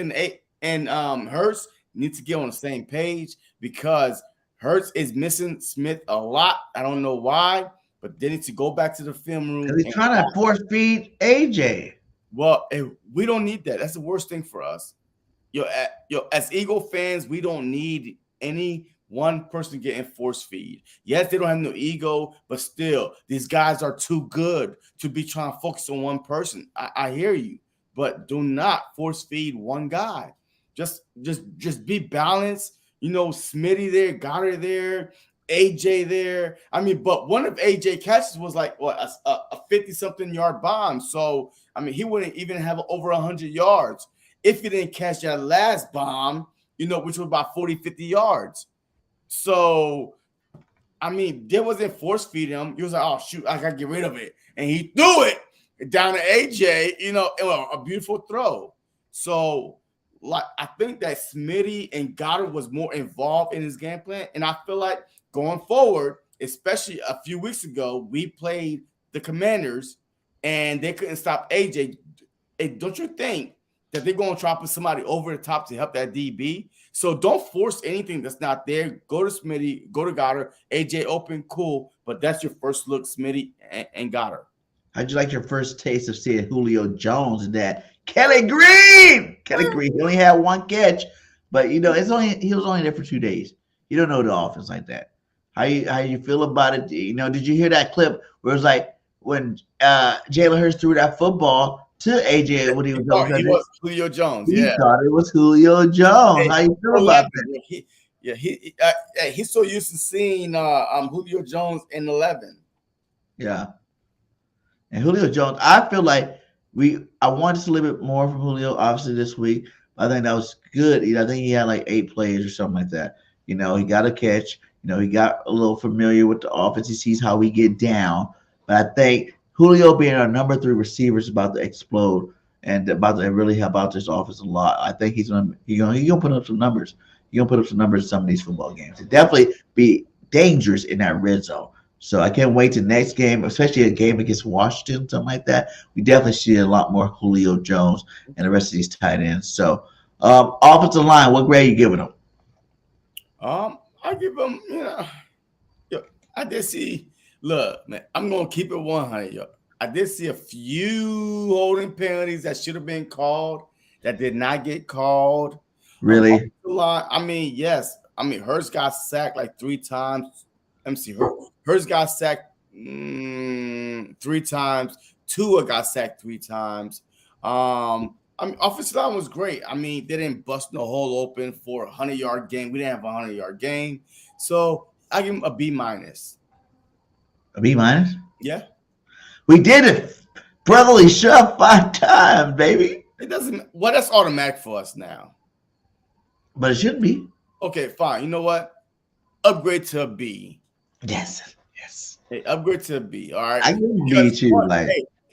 and Hurts need to get on the same page because Hurts is missing Smith a lot. I don't know why, but they need to go back to the film room. He's trying to force feed AJ. Well, we don't need that. That's the worst thing for us. As Eagle fans, we don't need any one person getting force feed. Yes, they don't have no ego, but still, these guys are too good to be trying to focus on one person. I hear you, but do not force feed one guy. Just be balanced. Smitty there, Goddard there, AJ there. I mean, but one of AJ catches was like a 50-something yard bomb. So I mean, he wouldn't even have over 100 yards if he didn't catch that last bomb, which was about 40, 50 yards. So, I mean, there wasn't force feeding him. He was like, oh, shoot, I got to get rid of it. And he threw it down to AJ, a beautiful throw. So, I think that Smitty and Goddard was more involved in his game plan. And I feel like going forward, especially a few weeks ago, we played the Commanders and they couldn't stop AJ. Hey, don't you think that they're going to try to put somebody over the top to help that DB? So don't force anything that's not there. Go to Smitty, go to Goddard, AJ open, cool. But that's your first look, Smitty and Goddard. How'd you like your first taste of seeing Julio Jones and that Kelly Green? Kelly Green, he only had one catch, but he was only there for 2 days. You don't know the offense like that. How you feel about it? Did you hear that clip where it was like when Jalen Hurts threw that football to AJ when he was he was Julio Jones. He thought it was Julio Jones. How you feel about that? He's so used to seeing Julio Jones in 11. Yeah. And Julio Jones, I feel like I wanted a little bit more from Julio, obviously, this week. I think that was good. I think he had like 8 plays or something like that. He got a catch. He got a little familiar with the offense. He sees how we get down. But I think Julio being our number 3 receiver is about to explode and about to really help out this offense a lot. I think he's gonna put up some numbers. He's gonna put up some numbers in some of these football games. It'd definitely be dangerous in that red zone. So I can't wait to the next game, especially a game against Washington, something like that. We definitely see a lot more Julio Jones and the rest of these tight ends. So offensive line, what grade are you giving them? I give them, I did see. Look, man, I'm gonna keep it 100. I did see a few holding penalties that should have been called that did not get called. Really? I mean, yes. I mean, Hurts got sacked like 3 times. Let me see. Hurts got sacked 3 times. Tua got sacked 3 times. I mean, offensive line was great. I mean, they didn't bust no hole open for a 100-yard game. We didn't have a 100-yard game. So I give him a B-. A B-? Yeah. We did it. Brotherly shove 5 times, baby. It doesn't. Well, that's automatic for us now. But it should be. Okay, fine. You know what? Upgrade to a B. Yes. Hey, upgrade to a B. All right. I give him B too.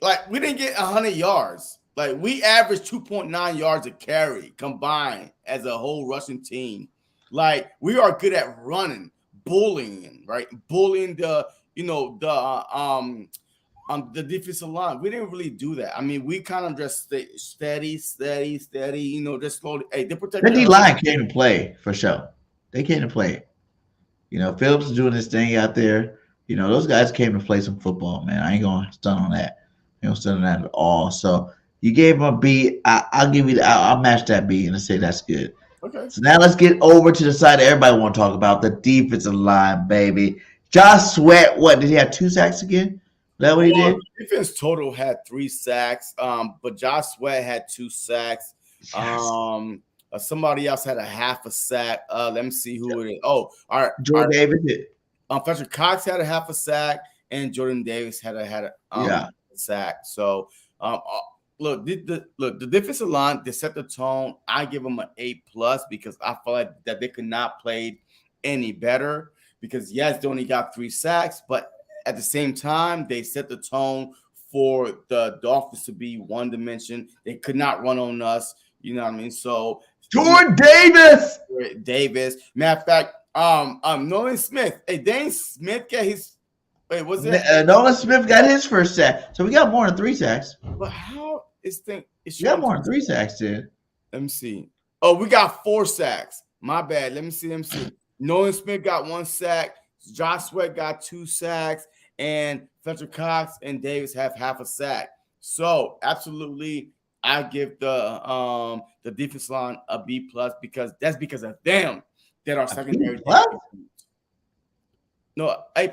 Like we didn't get 100 yards. Like we averaged 2.9 yards a carry combined as a whole rushing team. Like we are good at running, bullying, right? Bullying the defensive line. We didn't really do that. I mean, we kind of just steady, just slowly. Hey, they protect the D-line came to play for sure. They came to play. Phillips is doing his thing out there. Those guys came to play some football, man. I ain't gonna stun on that. I ain't stun on that at all. So you gave him a B. I'll give you I'll match that B and say that's good. Okay. So now let's get over to the side that everybody want to talk about, the defensive line, baby. Josh Sweat, what did he have 2 sacks again? Is that what he did? Defense total had 3 sacks. But Josh Sweat had 2 sacks. Yes. Somebody else had a half a sack. Let me see who it is. Oh, all right. Jordan Davis did. Patrick Cox had a half a sack, and Jordan Davis had a sack. So look, the defensive line, they set the tone. I give them an A+ because I feel like that they could not play any better. Because yes, they only got 3 sacks, but at the same time, they set the tone for the Dolphins to be one dimension. They could not run on us. You know what I mean? So Jordan Davis. Matter of fact, Nolan Smith. Hey, Dane Smith got his. Wait, what's it? Nolan Smith got his first sack. So we got more than 3 sacks. But how is thing? We got more than 3 sacks, dude. Let me see. Oh, we got 4 sacks. My bad. Let me see. Nolan Smith got 1 sack. Josh Sweat got 2 sacks. And Fletcher Cox and Davis have half a sack. So absolutely, I give the defense line a B+ because that's because of them that our secondary. No, A+.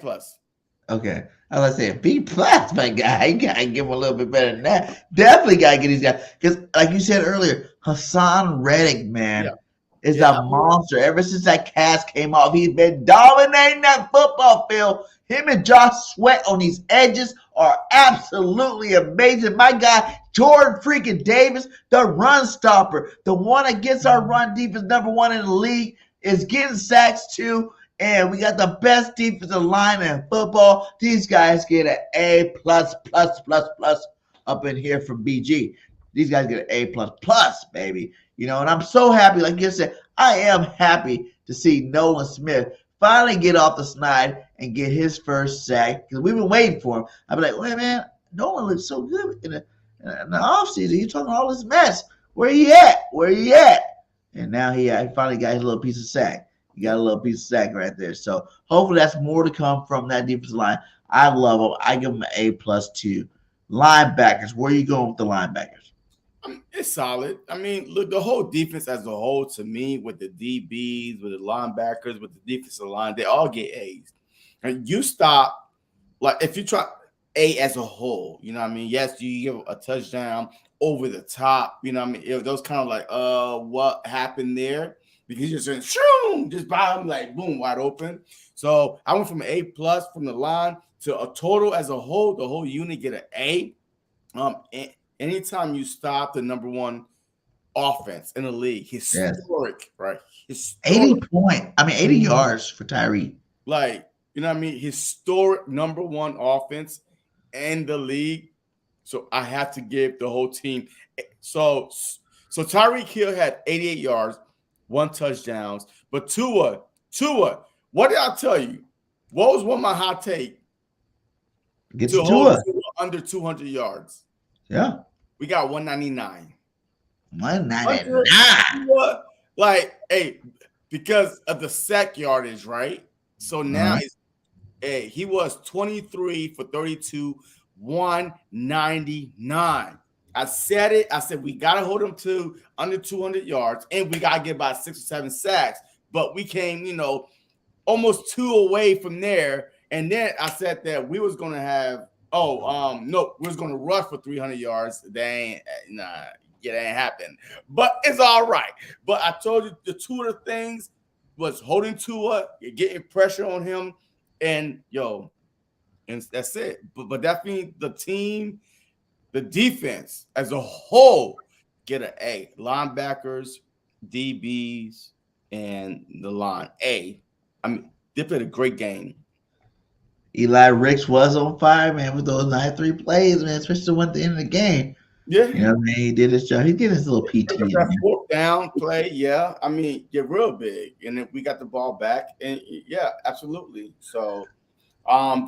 Okay. I was saying B+, my guy. You gotta give him a little bit better than that. Definitely gotta get these guys. Because like you said earlier, Hassan Reddick, man, is a monster. Ever since that cast came off, he's been dominating that football field. Him and Josh Sweat on these edges are absolutely amazing. My guy, Jordan freaking Davis, the run stopper, the one against our run defense, #1 in the league, is getting sacks too. And we got the best defensive line in football. These guys get an A+++ up in here from BG. These guys get an A++, baby. You know, and I'm so happy. Like you said, I am happy to see Nolan Smith finally get off the snide and get his first sack because we've been waiting for him. I'd be like, wait, man, Nolan looks so good in the offseason. You're talking all this mess. Where he at? And now he finally got his little piece of sack. He got a little piece of sack right there. So hopefully that's more to come from that defensive line. I love him. I give him an A+ too. Linebackers, where are you going with the linebackers? It's solid. I mean, look, the whole defense as a whole, to me, with the DBs, with the linebackers, with the defensive line, they all get A's. And you stop, like, if you try A as a whole, you know what I mean? Yes, you give a touchdown over the top, you know what I mean? If those kind of like, what happened there? Because you just by him, like, boom, wide open. So I went from an A+ from the line to a total as a whole, the whole unit get an A. Anytime you stop the #1 offense in the league, historic, right? 80 yards for Tyree. Like, you know what I mean? Historic #1 offense in the league. So I have to give the whole team. So Tyreek Hill had 88 yards, 1 touchdown. But Tua, what did I tell you? What was one of my hot take? Get to Tua under 200 yards. Yeah. We got 199. 199. Like, hey, because of the sack yardage, right? So now he was 23 for 32, 199. I said it. I said we got to hold him to under 200 yards, and we got to get about 6 or 7 sacks. But we came, almost 2 away from there. And then I said that we was going to have we was going to rush for 300 yards. That ain't happen. But it's all right. But I told you the 2 of the things was holding Tua, getting pressure on him, and that's it. But that means the team, the defense as a whole, get an A. Linebackers, DBs, and the line A. I mean, they played a great game. Eli Ricks was on fire, man, with those 93 plays, man, especially at the end of the game. Yeah. You know what I mean? He did his job. He did his little PT. That 4th down play, yeah. I mean, get real big. And then we got the ball back. And, yeah, absolutely. So,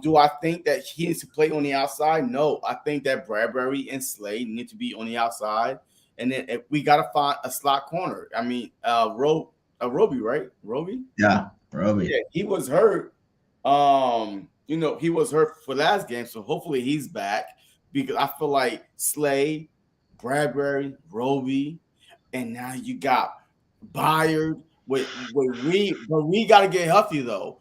do I think that he needs to play on the outside? No. I think that Bradbury and Slade need to be on the outside. And then if we got to find a slot corner. I mean, Roby, right? Roby? Yeah, Roby. Yeah, he was hurt. He was hurt for last game, so hopefully he's back because I feel like Slade, Bradbury, Roby, and now you got Byard. We got to get healthy though.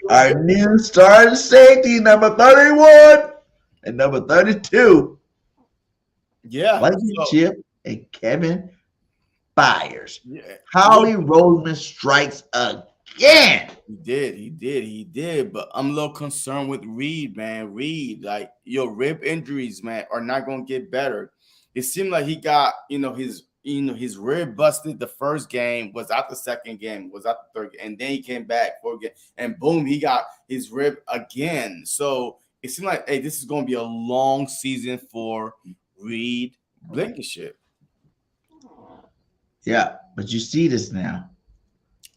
Our new starting safety, number 31 and number 32. Yeah, Chip and KevyByard. Yeah. Howie Roseman strikes again. Yeah. He did. But I'm a little concerned with Reed, man. Reed, like your rib injuries, man, are not gonna get better. It seemed like he got, his rib busted the first game, was out the second game, was out the third game, and then he came back for again, and boom, he got his rib again. So it seemed like, hey, this is gonna be a long season for Reed Blankenship. Yeah, but you see this now.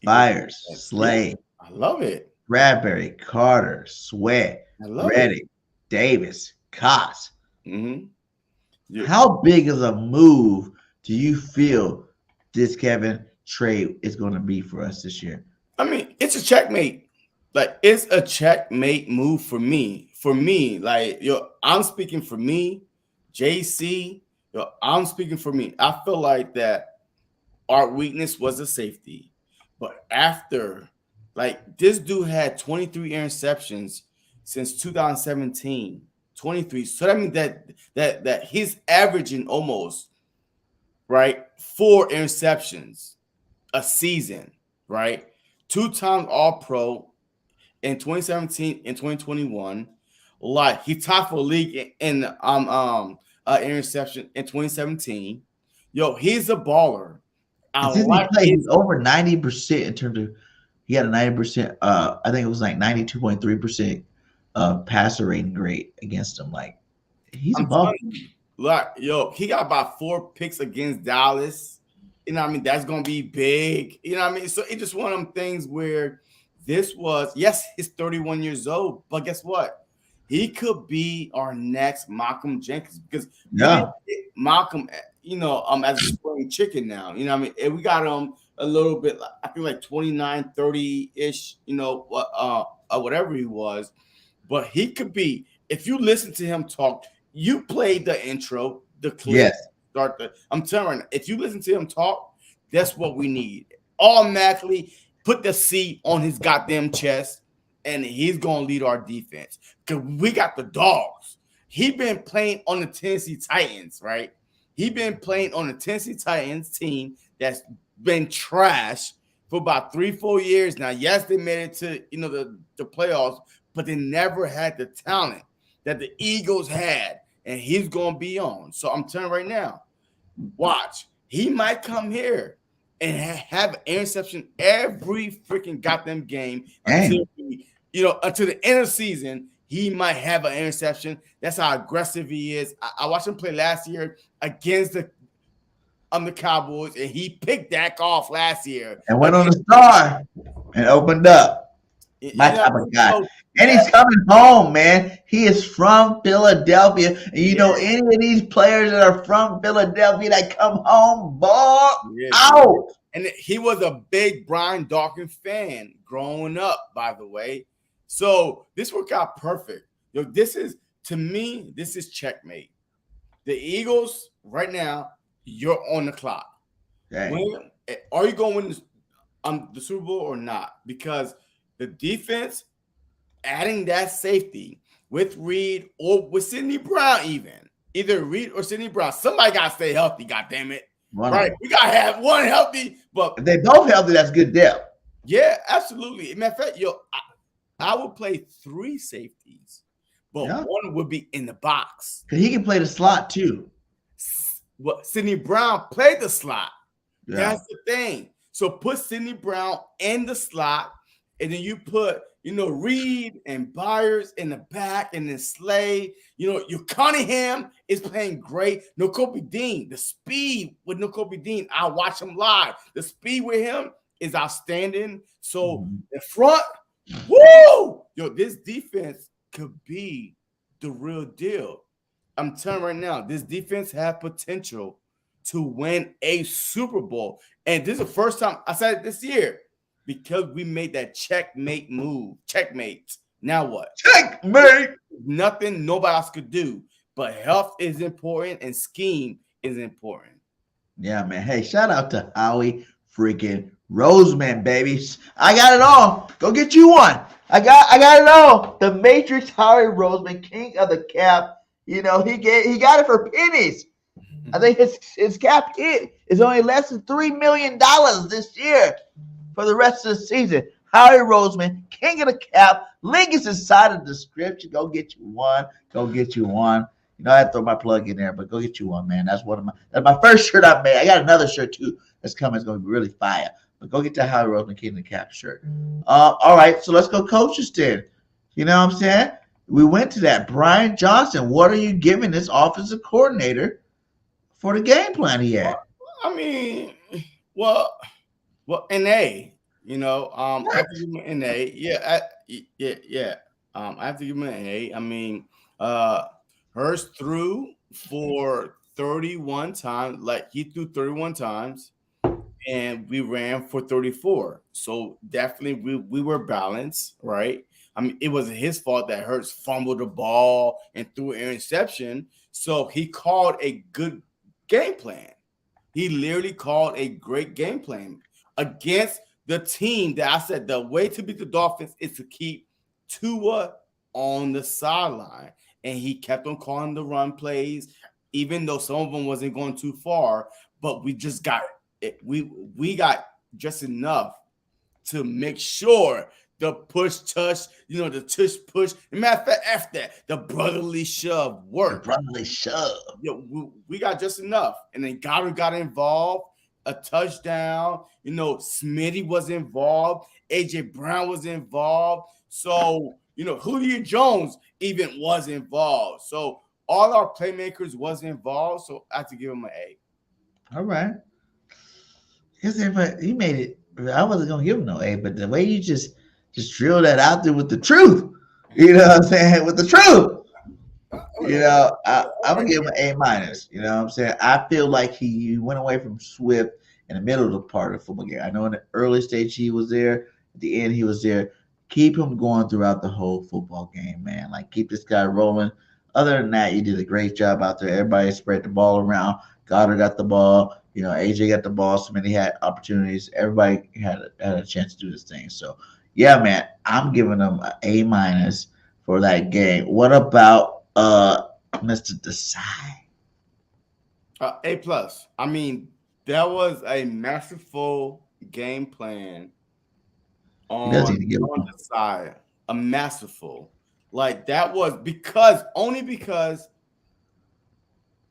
Byard, Slay. I love it. Bradbury, Carter, Sweat, Reddick, Davis, Koss. Yeah. How big of a move do you feel this Kevin trade is going to be for us this year? I mean, it's a checkmate. Like, it's a checkmate move for me. For me, like, I'm speaking for me, JC. I'm speaking for me. I feel like that our weakness was a safety. But after, like, this dude had 23 interceptions since 2017. 23. So that means that he's averaging almost, right, 4 interceptions a season, right? 2 times All-Pro in 2017 and 2021. Like, he tied for the league in interception in 2017. Yo, he's a baller. He's over 90% in terms of, he had a 90%. I think it was like 92.3% passer rating rate against him. Like, he's a baller. Like, yo, he got about 4 picks against Dallas. You know what I mean? That's gonna be big. You know what I mean? So it's just one of them things where this was, yes, he's 31 years old, but guess what? He could be our next Malcolm Jenkins, because Malcolm, as a spring chicken now. You know what I mean? And we got him a little bit, I think like 29, 30-ish, whatever he was. But he could be, if you listen to him talk, you played the intro, the clip. Yes. I'm telling you right now, if you listen to him talk, that's what we need. Automatically put the C on his goddamn chest, and he's going to lead our defense. Because we got the dogs. He been playing on the Tennessee Titans, right? He been playing on the Tennessee Titans team that's been trash for about 3-4 years now. Yes, they made it to the playoffs, but they never had the talent that the Eagles had, and he's going to be on. So I'm telling you right now, watch. He might come here and have an interception every freaking goddamn game until the end of the season. He might have an interception. That's how aggressive he is. I watched him play last year against the Cowboys, and he picked Dak off last year and went on the star and opened up. My type of guy. And he's coming home, man. He is from Philadelphia. And any of these players that are from Philadelphia that come home, ball out. And he was a big Brian Dawkins fan growing up, by the way. So this worked out perfect. This is checkmate. The Eagles, right now, you're on the clock. Are you going to win the Super Bowl or not? Because the defense, adding that safety with Reed or with Sidney Brown, either Reed or Sidney Brown, somebody got to stay healthy, goddammit. Right? We got to have one healthy. But if they both healthy, that's good depth. Yeah, absolutely. Matter of fact, I would play 3 safeties, but one would be in the box. Because he can play the slot too. Well, Sidney Brown played the slot. Yeah. That's the thing. So put Sidney Brown in the slot, and then you put, Reed and Byard in the back, and then Slay. Your Cunningham is playing great. Nakobe Dean, the speed with Nakobe Dean, I watch him live. The speed with him is outstanding. So the front, woo! This defense could be the real deal. I'm telling you right now, this defense has potential to win a Super Bowl. And this is the first time I said it this year, because we made that checkmate move. Checkmate. Now what? Checkmate. Nothing nobody else could do. But health is important and scheme is important. Yeah, man. Hey, shout out to Howie freaking ROSEMAN, baby. I got it all. Go get you one. I got it all. The Matrix Howie ROSEMAN, king of the cap. He got it for pennies. I think his cap hit is only less than $3 million this year for the rest of the season. Howie Roseman, king of the cap. Link is inside of the description. Go get you one. Go get you one. You know, I had to throw my plug in there, but go get you one, man. That's my first shirt I made. I got another shirt too that's coming. It's gonna be really fire. But go get that Howie Roseman King of the Cap shirt. All right, so let's go coaches then. You know what I'm saying? We went to that. Brian Johnson, what are you giving this offensive coordinator for the game plan he had? I mean, well, an A. You know, I have to give him an A. Yeah. I have to give him an A. I mean, Hurst threw for 31 times. Like, he threw 31 times, and we ran for 34. So definitely we were balanced, right? I mean, it wasn't his fault that Hurts fumbled the ball and threw an interception. So he called a good game plan. He literally called a great game plan against the team that I said the way to beat the Dolphins is to keep Tua on the sideline. And he kept on calling the run plays, even though some of them wasn't going too far. But we just got it. We got just enough to make sure the push touch, you know, the tush push. Matter of fact, after that, the brotherly shove worked. The brotherly shove. Yeah, we got just enough. And then Goddard got involved, a touchdown. You know, Smitty was involved. AJ Brown was involved. So, you know, Julio Jones even was involved. So all our playmakers was involved. So I have to give him an A. All right. You made it. I wasn't gonna give him no A, but the way you just drill that out there with the truth, you know what I'm saying? With the truth, you know, I'm gonna give him an A minus. You know what I'm saying? I feel like he went away from Swift in the middle of the part of the football game. I know in the early stage he was there, at the end he was there. Keep him going throughout the whole football game, man. Like, keep this guy rolling. Other than that, you did a great job out there. Everybody spread the ball around. Goddard got the ball. You know, AJ got the ball. So many had opportunities. Everybody had a chance to do this thing. So, yeah, man, I'm giving them an A minus for that game. What about Mr. Desai? A plus. I mean, that was a masterful game plan on the side. A masterful. Like, that was because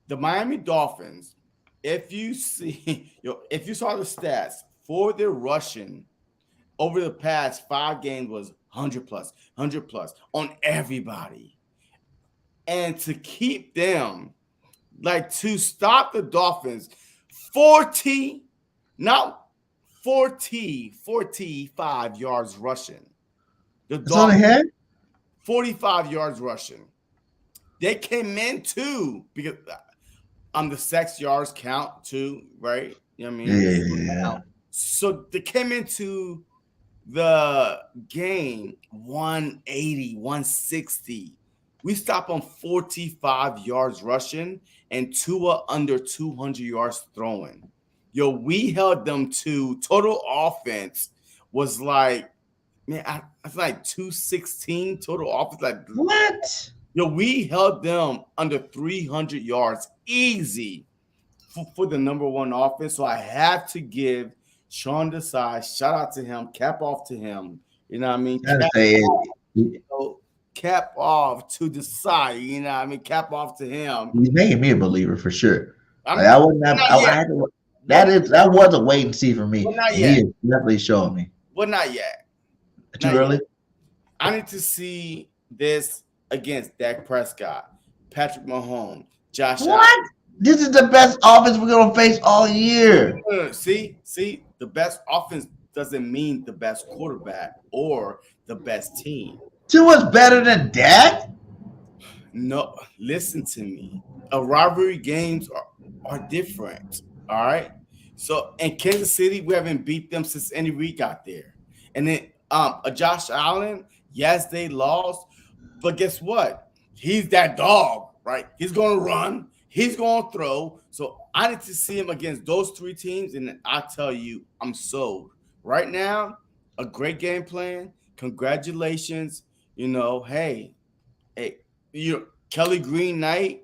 the Miami Dolphins, if you saw the stats for their rushing over the past 5 games was 100 plus on everybody. And to keep them, like, to stop the Dolphins 45 yards rushing. The Dolphins 45 yards rushing. They came in too because the 6 yards count too, right? You know what I mean? Yeah. So they came into the game 180, 160. We stopped on 45 yards rushing and Tua under 200 yards throwing. Yo, we held them to total offense was like, man, I like 216 total offense. Like, what? Yo, we held them under 300 yards easy for the number one offense. So I have to give Sean Desai, shout out to him, cap off to him. You know what I mean? Cap off to Desai. You know what I mean? Cap off to him. He's making me a believer for sure. That was a wait and see for me. He is definitely showing me. Well, not yet. Too early? I need to see this against Dak Prescott, Patrick Mahomes, Josh Allen. What? This is the best offense we're going to face all year. See, the best offense doesn't mean the best quarterback or the best team. Tua's better than Dak? No, listen to me. Rivalry games are different, all right? So in Kansas City, we haven't beat them since Andy Reid got there. And then Josh Allen, yes, they lost, but guess what? He's that dog, right? He's going to run. He's going to throw. So I need to see him against those 3 teams, and I tell you, I'm sold. Right now, a great game plan. Congratulations. You know, hey, Kelly Green Knight.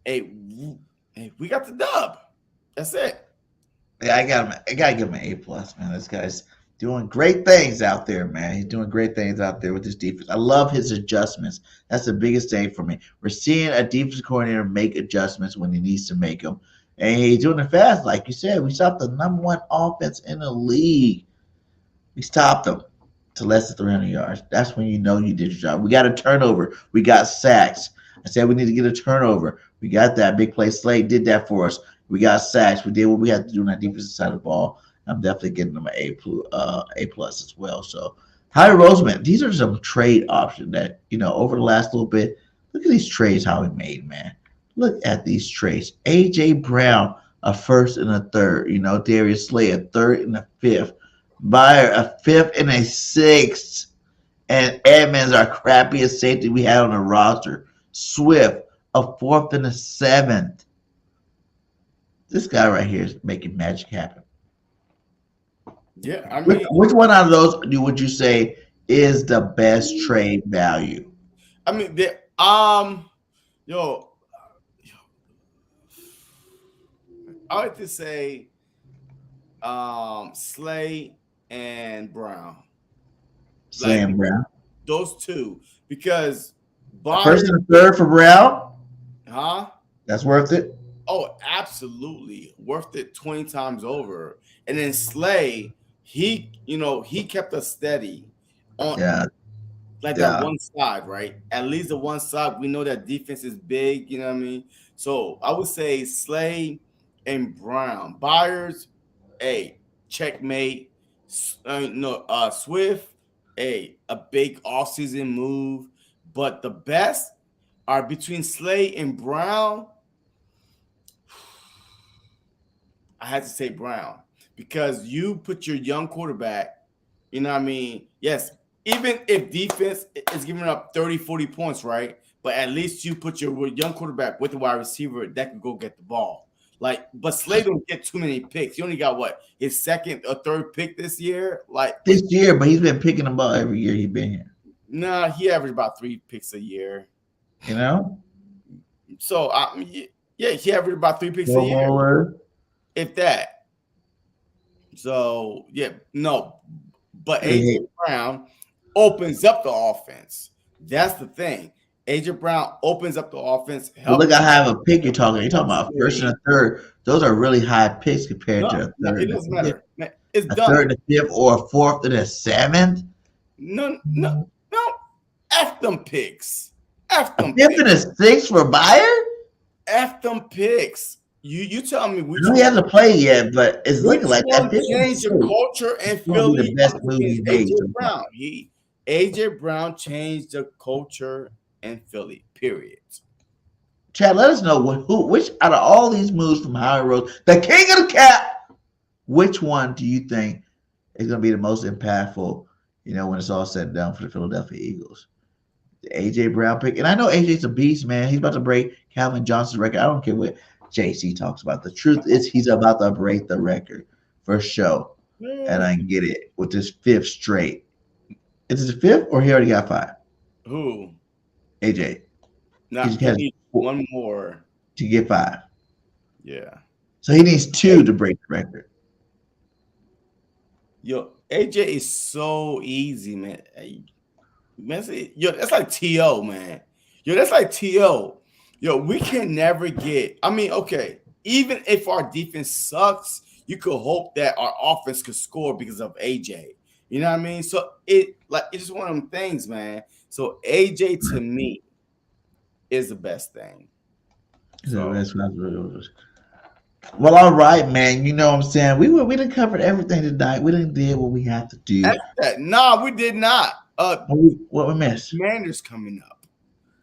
Hey, we got the dub. That's it. Yeah, I gotta give him an A plus, man. This guy's Doing great things out there, man. He's doing great things out there with his defense. I love his adjustments. That's the biggest thing for me. We're seeing a defense coordinator make adjustments when he needs to make them. And he's doing it fast. Like you said, we stopped the number one offense in the league. We stopped them to less than 300 yards. That's when you know you did your job. We got a turnover. We got sacks. I said we need to get a turnover. We got that. Big play Slade did that for us. We got sacks. We did what we had to do on that defensive side of the ball. I'm definitely getting them an A plus as well. So, Howie Roseman, these are some trade options that, over the last little bit, look at these trades Howie made, man. Look at these trades. A.J. Brown, a first and a third. Darius Slay, a third and a fifth. Byard, a fifth and a sixth. And Edmonds, our crappiest safety we had on the roster. Swift, a fourth and a seventh. This guy right here is making magic happen. Yeah, I mean, which one out of those would you say is the best trade value? I mean, yo, I like to say, Slay and Brown. Slay and Brown. Those two, because first and a third for Brown. Huh? That's worth it. Oh, absolutely worth it 20 times over. And then Slay, he kept us steady on that one side, right? At least the one side, we know that defense is big, you know what I mean? So I would say Slay and Brown. Byard, checkmate. Swift, a big offseason move. But the best are between Slay and Brown. I had to say Brown because you put your young quarterback, you know what I mean? Yes, even if defense is giving up 30, 40 points, right? But at least you put your young quarterback with the wide receiver that can go get the ball. But Slay don't get too many picks. He only got his second or third pick this year? This year, but he's been picking them up every year he's been here. Nah, he averaged about 3 picks a year. So, he averaged about 3 picks a year. If that. So, but A.J. Brown opens up the offense. That's the thing. A.J. Brown opens up the offense. Look, I have a pick you're talking about first and a third. Those are really high picks compared to a third. It doesn't matter. It's a done. Third and a fifth or a fourth and a seventh? No. F them picks. F them picks. Fifth and a sixth for Byard? F them picks. You tell me which he hasn't played yet, but it's looking like that. Changed the culture in Philly. The best move he made. A.J. Brown. A.J. Brown changed the culture in Philly. Period. Chad, let us know which out of all these moves from Howie Rose, the king of the cap, which one do you think is going to be the most impactful? When it's all said and done for the Philadelphia Eagles. The A.J. Brown pick, and I know A.J.'s a beast, man. He's about to break Calvin Johnson's record. I don't care what JC talks about. The truth is he's about to break the record for sure. And I get it with this fifth straight. Is it the fifth or he already got 5? Who? AJ. No, he needs one more to get 5. Yeah. So he needs 2 to break the record. Yo, AJ is so easy, man. That's like T.O., man. That's like T.O. We can never get. I mean, okay, even if our defense sucks, you could hope that our offense could score because of AJ. You know what I mean? So it's just one of them things, man. So AJ to me is the best thing. So. Well, all right, man. You know what I'm saying? We done covered everything tonight. We done did what we have to do. No, we did not. What we missed? Commanders coming up.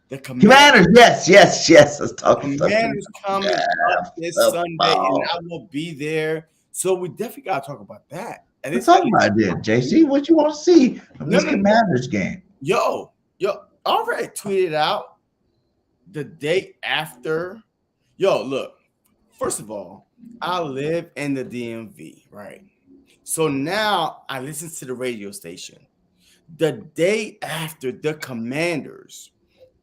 The Commanders, yes. Let's talk. Commanders coming up this Sunday, and I will be there. So we definitely gotta talk about that. And let's talk about it, JC. What you want to see from this Commanders game? Yo, I already tweeted out the day after. Yo, look. First of all, I live in the DMV, right? So now I listen to the radio station. The day after the Commanders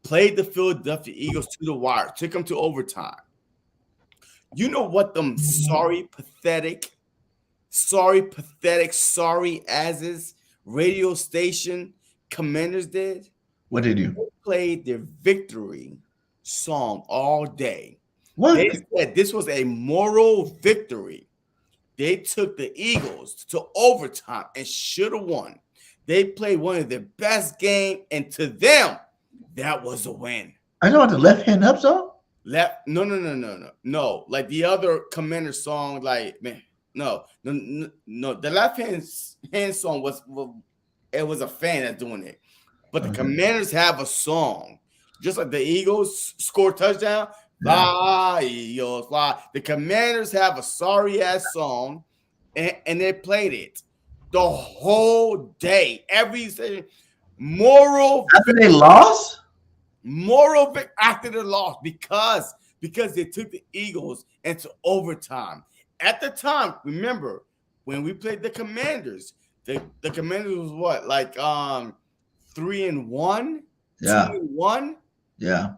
played the Philadelphia Eagles to the wire, took them to overtime. You know what them sorry, pathetic sorry, pathetic, sorry asses radio station Commanders did? What did you? They played their victory song all day. What? They said this was a moral victory. They took the Eagles to overtime and should have won. They played one of their best games, and to them, that was a win. I know what the left hand up song. No. Like the other Commander song, like man, no. The left hand song was a fan that's doing it, but the Commanders have a song, just like the Eagles score touchdown. Fly, Eagles, fly. The Commanders have a sorry ass song, and they played it the whole day, every session. After they lost. After the loss because they took the Eagles into overtime. At the time, remember when we played the Commanders, the Commanders was what, like 3-1, 2-1, yeah,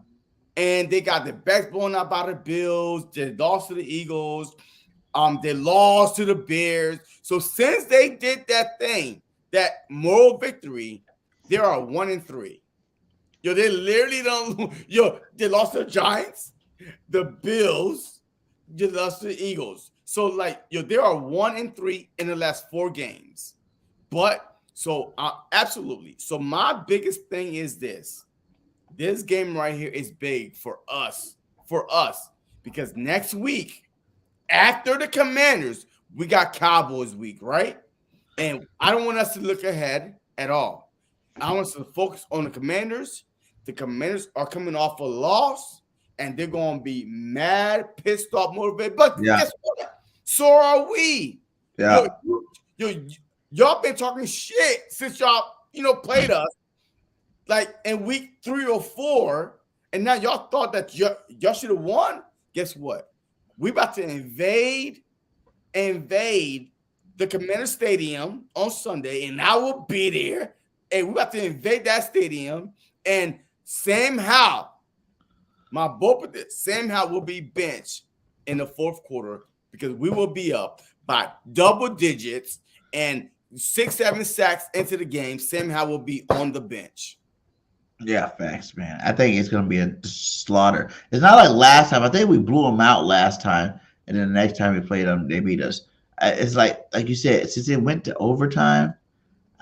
and they got their backs blown out by the Bills. They lost to the Eagles. They lost to the Bears. So since they did that thing, that moral victory, they are 1-3. Yo, they literally don't. Yo, they lost to the Giants, the Bills, they lost to the Eagles. So, like, yo, they are 1-3 in the last 4 games. But so, absolutely. So, my biggest thing is this: this game right here is big for us, because next week, after the Commanders, we got Cowboys week, right? And I don't want us to look ahead at all. I want us to focus on the Commanders. The Commanders are coming off a loss, and they're going to be mad, pissed off, motivated. But guess what? So are we. Yeah. Y'all been talking shit since y'all, played us, like in week 3 or 4, and now y'all thought that y'all should have won. Guess what? We about to invade the Commander Stadium on Sunday, and I will be there. And we about to invade that stadium, and Sam Howell, my boy, Sam Howell will be benched in the 4th quarter because we will be up by double digits and 6-7 sacks into the game. Sam Howell will be on the bench. Yeah, facts, man. I think it's going to be a slaughter. It's not like last time. I think we blew them out last time, and then the next time we played them, they beat us. It's like you said, since it went to overtime,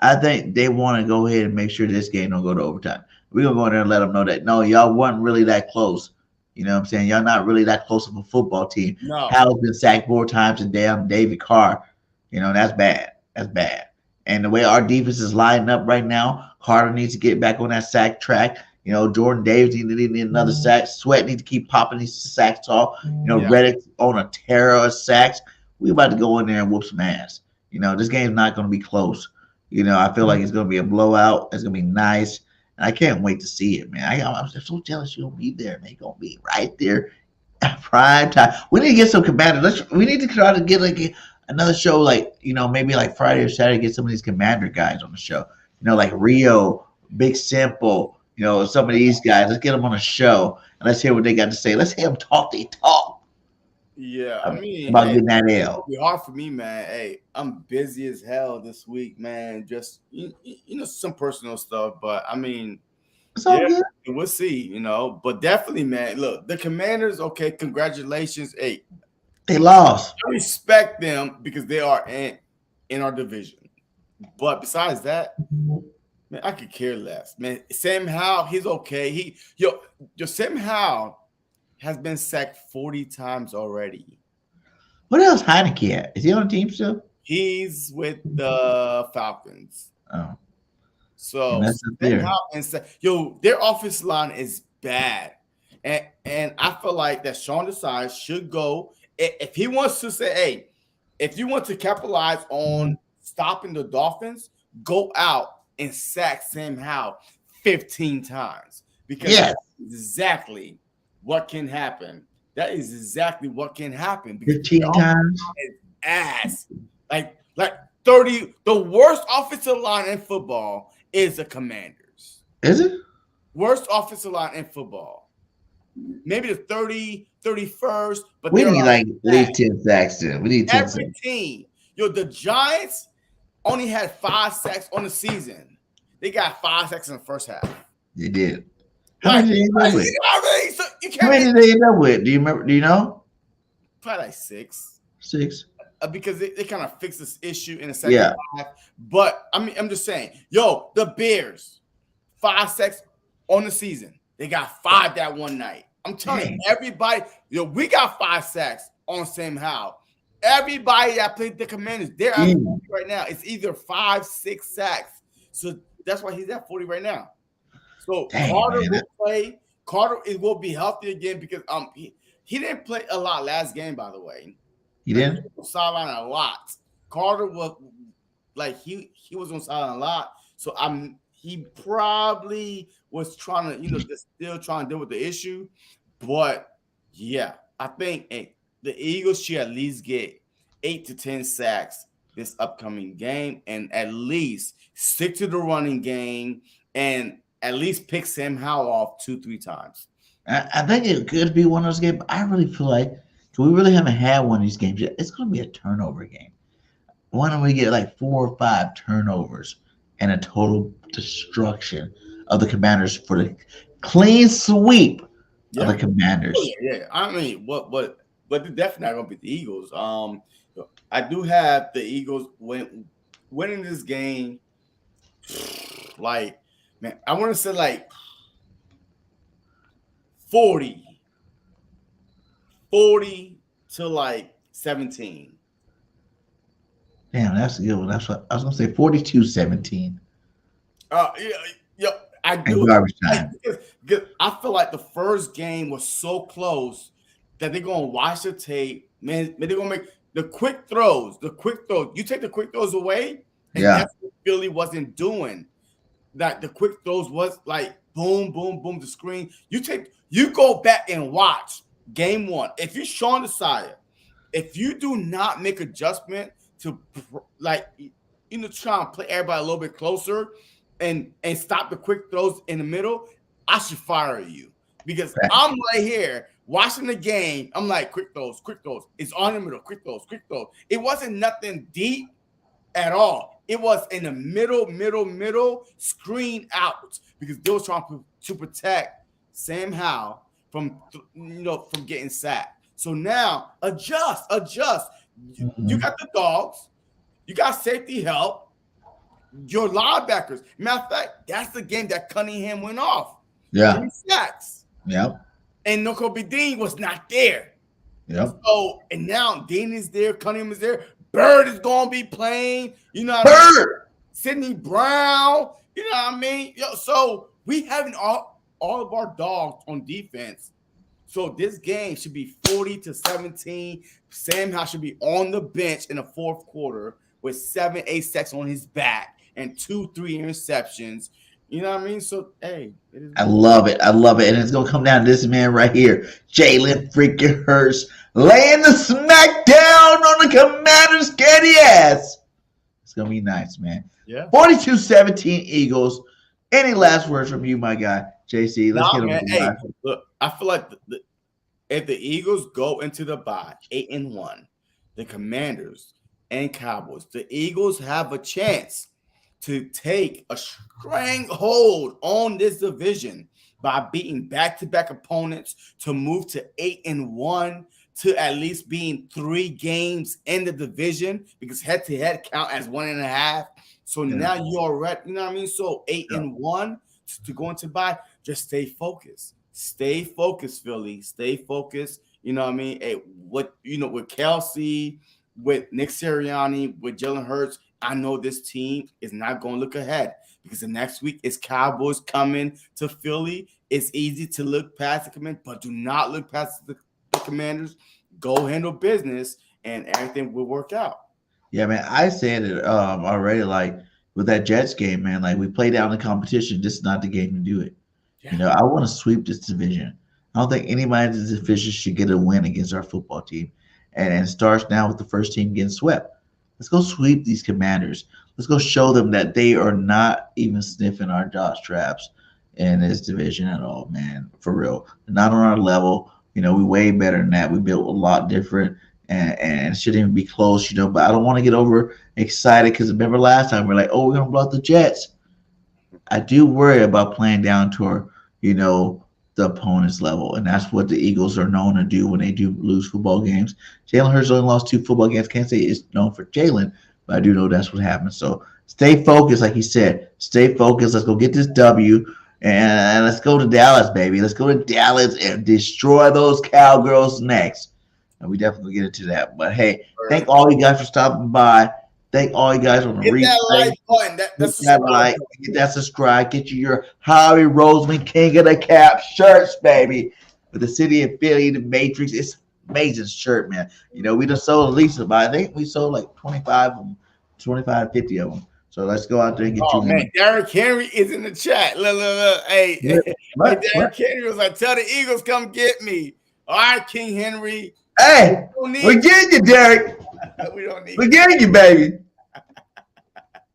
I think they want to go ahead and make sure this game don't go to overtime. We're going to go in there and let them know that, no, y'all weren't really that close. You know what I'm saying? Y'all not really that close of a football team. No. Howell's been sacked 4 times, and damn David Carr. That's bad. That's bad. And the way our defense is lining up right now, Carter needs to get back on that sack track. Jordan Davis needs another sack. Sweat needs to keep popping these sacks off. Reddick on a terror of sacks. We about to go in there and whoop some ass. This game's not going to be close. I feel like it's going to be a blowout. It's going to be nice. And I can't wait to see it, man. I'm so jealous you'll be there, man. You're going to be right there at prime time. We need to get some Commanders. We need to try to get another show, maybe like Friday or Saturday, get some of these Commander guys on the show. Like Rio, Big Simple, some of these guys. Let's get them on a show and let's hear what they got to say. Let's hear them talk. They talk. Yeah, about getting that L. It'll be hard for me, man. Hey, I'm busy as hell this week, man. Just some personal stuff, but I mean, it's all good. We'll see, But definitely, man. Look, the Commanders. Okay, congratulations. Hey, they lost. I respect them because they are in our division. But besides that, man, I could care less, man. Sam Howell, he's okay. Sam Howell has been sacked 40 times already. What else Heineke at? Is he on the team still? He's with the Falcons. Oh. So their offensive line is bad. And I feel like that Sean Desai should go. If he wants to say, hey, if you want to capitalize on stopping the Dolphins, go out and sack Sam Howell 15 times. Because that's exactly what can happen. That is exactly what can happen. 15 times? Ass. Like 30. The worst offensive line in football is the Commanders. Is it? Worst offensive line in football. Maybe the 31st. But we need at least 10 sacks then. We need 10 every team. Yo, the Giants only had 5 sacks on the season. They got 5 sacks in the first half. They did. How many did they end up with? How many did They they end up with? Do you remember? Do you know? probably like 6. 6. Because they kind of fixed this issue in the second half. But I mean, I'm just saying, yo, the Bears, 5 sacks on the season. They got 5 that one night. I'm telling you, everybody, yo, we got 5 sacks on Sam Howell. Everybody that played the Commanders, they're at 40 right now. It's either 5, 6 sacks. So that's why he's at 40 right now. So Carter will play. Carter will be healthy again because he didn't play a lot last game, by the way. He didn't? He was sideline a lot. Carter was like he was on sideline a lot. So he probably was trying to, just still trying to deal with the issue. But yeah, I think the Eagles should at least get 8 to 10 sacks this upcoming game and at least stick to the running game and at least pick Sam Howell off 2-3 times. I think it could be one of those games, but I really feel like we really haven't had one of these games yet. It's going to be a turnover game. Why don't we get like 4 or 5 turnovers and a total destruction of the Commanders for the clean sweep of the Commanders? Yeah. I mean, but they're definitely not going to beat the Eagles. I do have the Eagles winning this game. Like, man, I want to say like 40 to like 17. Damn, that's a good one. That's what I was gonna say. 42-17. Yeah, I do. Because I feel like the first game was so close that they're gonna watch the tape. Man, they're gonna make the quick throws. You take the quick throws away, and that's what Philly wasn't doing. That the quick throws was like boom, boom, boom, the screen. You go back and watch game 1. If you're Sean Desire, if you do not make adjustment to try and play everybody a little bit closer and stop the quick throws in the middle, I should fire you because I'm right here watching the game. I'm like, quick throws. It's on the middle, quick throws. It wasn't nothing deep at all. It was in the middle, screen out because they were trying to protect Sam Howell from getting sacked. So now adjust. You got the dogs, you got safety help, your linebackers. Matter of fact, that's the game that Cunningham went off. 3 sacks. Yep. And Nakobe Dean was not there. Yep. So and now Dean is there, Cunningham is there. Bird is gonna be playing. You know what I mean? Sidney Brown. You know what I mean? So we having all of our dogs on defense. So this game should be 40-17. Sam Howell should be on the bench in the fourth quarter with 7-8 sacks on his back and 2-3 interceptions. You know what I mean? So, hey. I love it. And it's going to come down to this man right here, Jalen freaking Hurts, laying the smack down on the Commanders' scaredy ass. It's going to be nice, man. Yeah. 42-17 Eagles. Any last words from you, my guy, JC? Let's get him. Hey, look, I feel like if the Eagles go into the bye 8-1, the Commanders and Cowboys, the Eagles have a chance to take a stranglehold on this division by beating back-to-back opponents to move to 8-1, to at least being 3 games in the division because head-to-head count as 1.5. So now you're right, you know what I mean? So 8-1 to go into bye. Just stay focused. Stay focused, Philly. Stay focused. You know what I mean? Hey, with Kelsey, with Nick Sirianni, with Jalen Hurts, I know this team is not going to look ahead because the next week is Cowboys coming to Philly. It's easy to look past the Commanders, but do not look past the Commanders. Go handle business, and everything will work out. Yeah, man, I said it already, like, with that Jets game, man, like, we play down the competition. This is not the game to do it. Yeah. I want to sweep this division. I don't think anybody in this division should get a win against our football team. And it starts now with the first team getting swept. Let's go sweep these Commanders. Let's go show them that they are not even sniffing our job straps in this division at all, man, for real. They're not on our level. We way better than that. We built a lot different. and it shouldn't even be close, but I don't want to get over excited because remember last time we're like, oh, we're going to blow out the Jets. I do worry about playing down to, the opponent's level, and that's what the Eagles are known to do when they do lose football games. Jalen Hurts only lost 2 football games. Can't say it's known for Jalen, but I do know that's what happens. So stay focused, like he said. Stay focused. Let's go get this W, and let's go to Dallas, baby. Let's go to Dallas and destroy those Cowgirls next. And we definitely get into that. But hey, thank all you guys for stopping by. Thank all you guys on the replay. That like button. That's that like, get that subscribe. Get you your Howie ROSEMAN King of the Cap shirts, baby. With the city of Philly, the Matrix. It's amazing shirt, man. We just sold at least about, I think we sold like 25 of them, 25, 50 of them. So let's go out there and get you man. Derrick Henry is in the chat. Look. Hey, Derrick Henry was like, tell the Eagles come get me. All right, King Henry. Hey, we're getting you, Derrick. We're getting you, baby.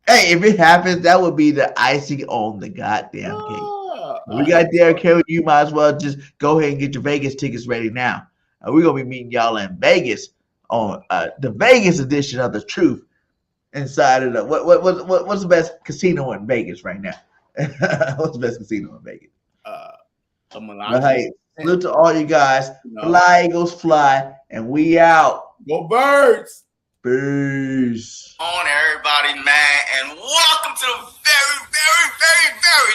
Hey, if it happens, that would be the icing on the goddamn cake. We got Derrick Henry. You might as well just go ahead and get your Vegas tickets ready now. We're going to be meeting y'all in Vegas on the Vegas edition of The Truth inside of the what's the best casino in Vegas right now? What's the best casino in Vegas? But hey, salute to all you guys. Fly, Eagles, fly, and we out. Go Birds. Peace. On everybody, man, and welcome to the very, very, very, very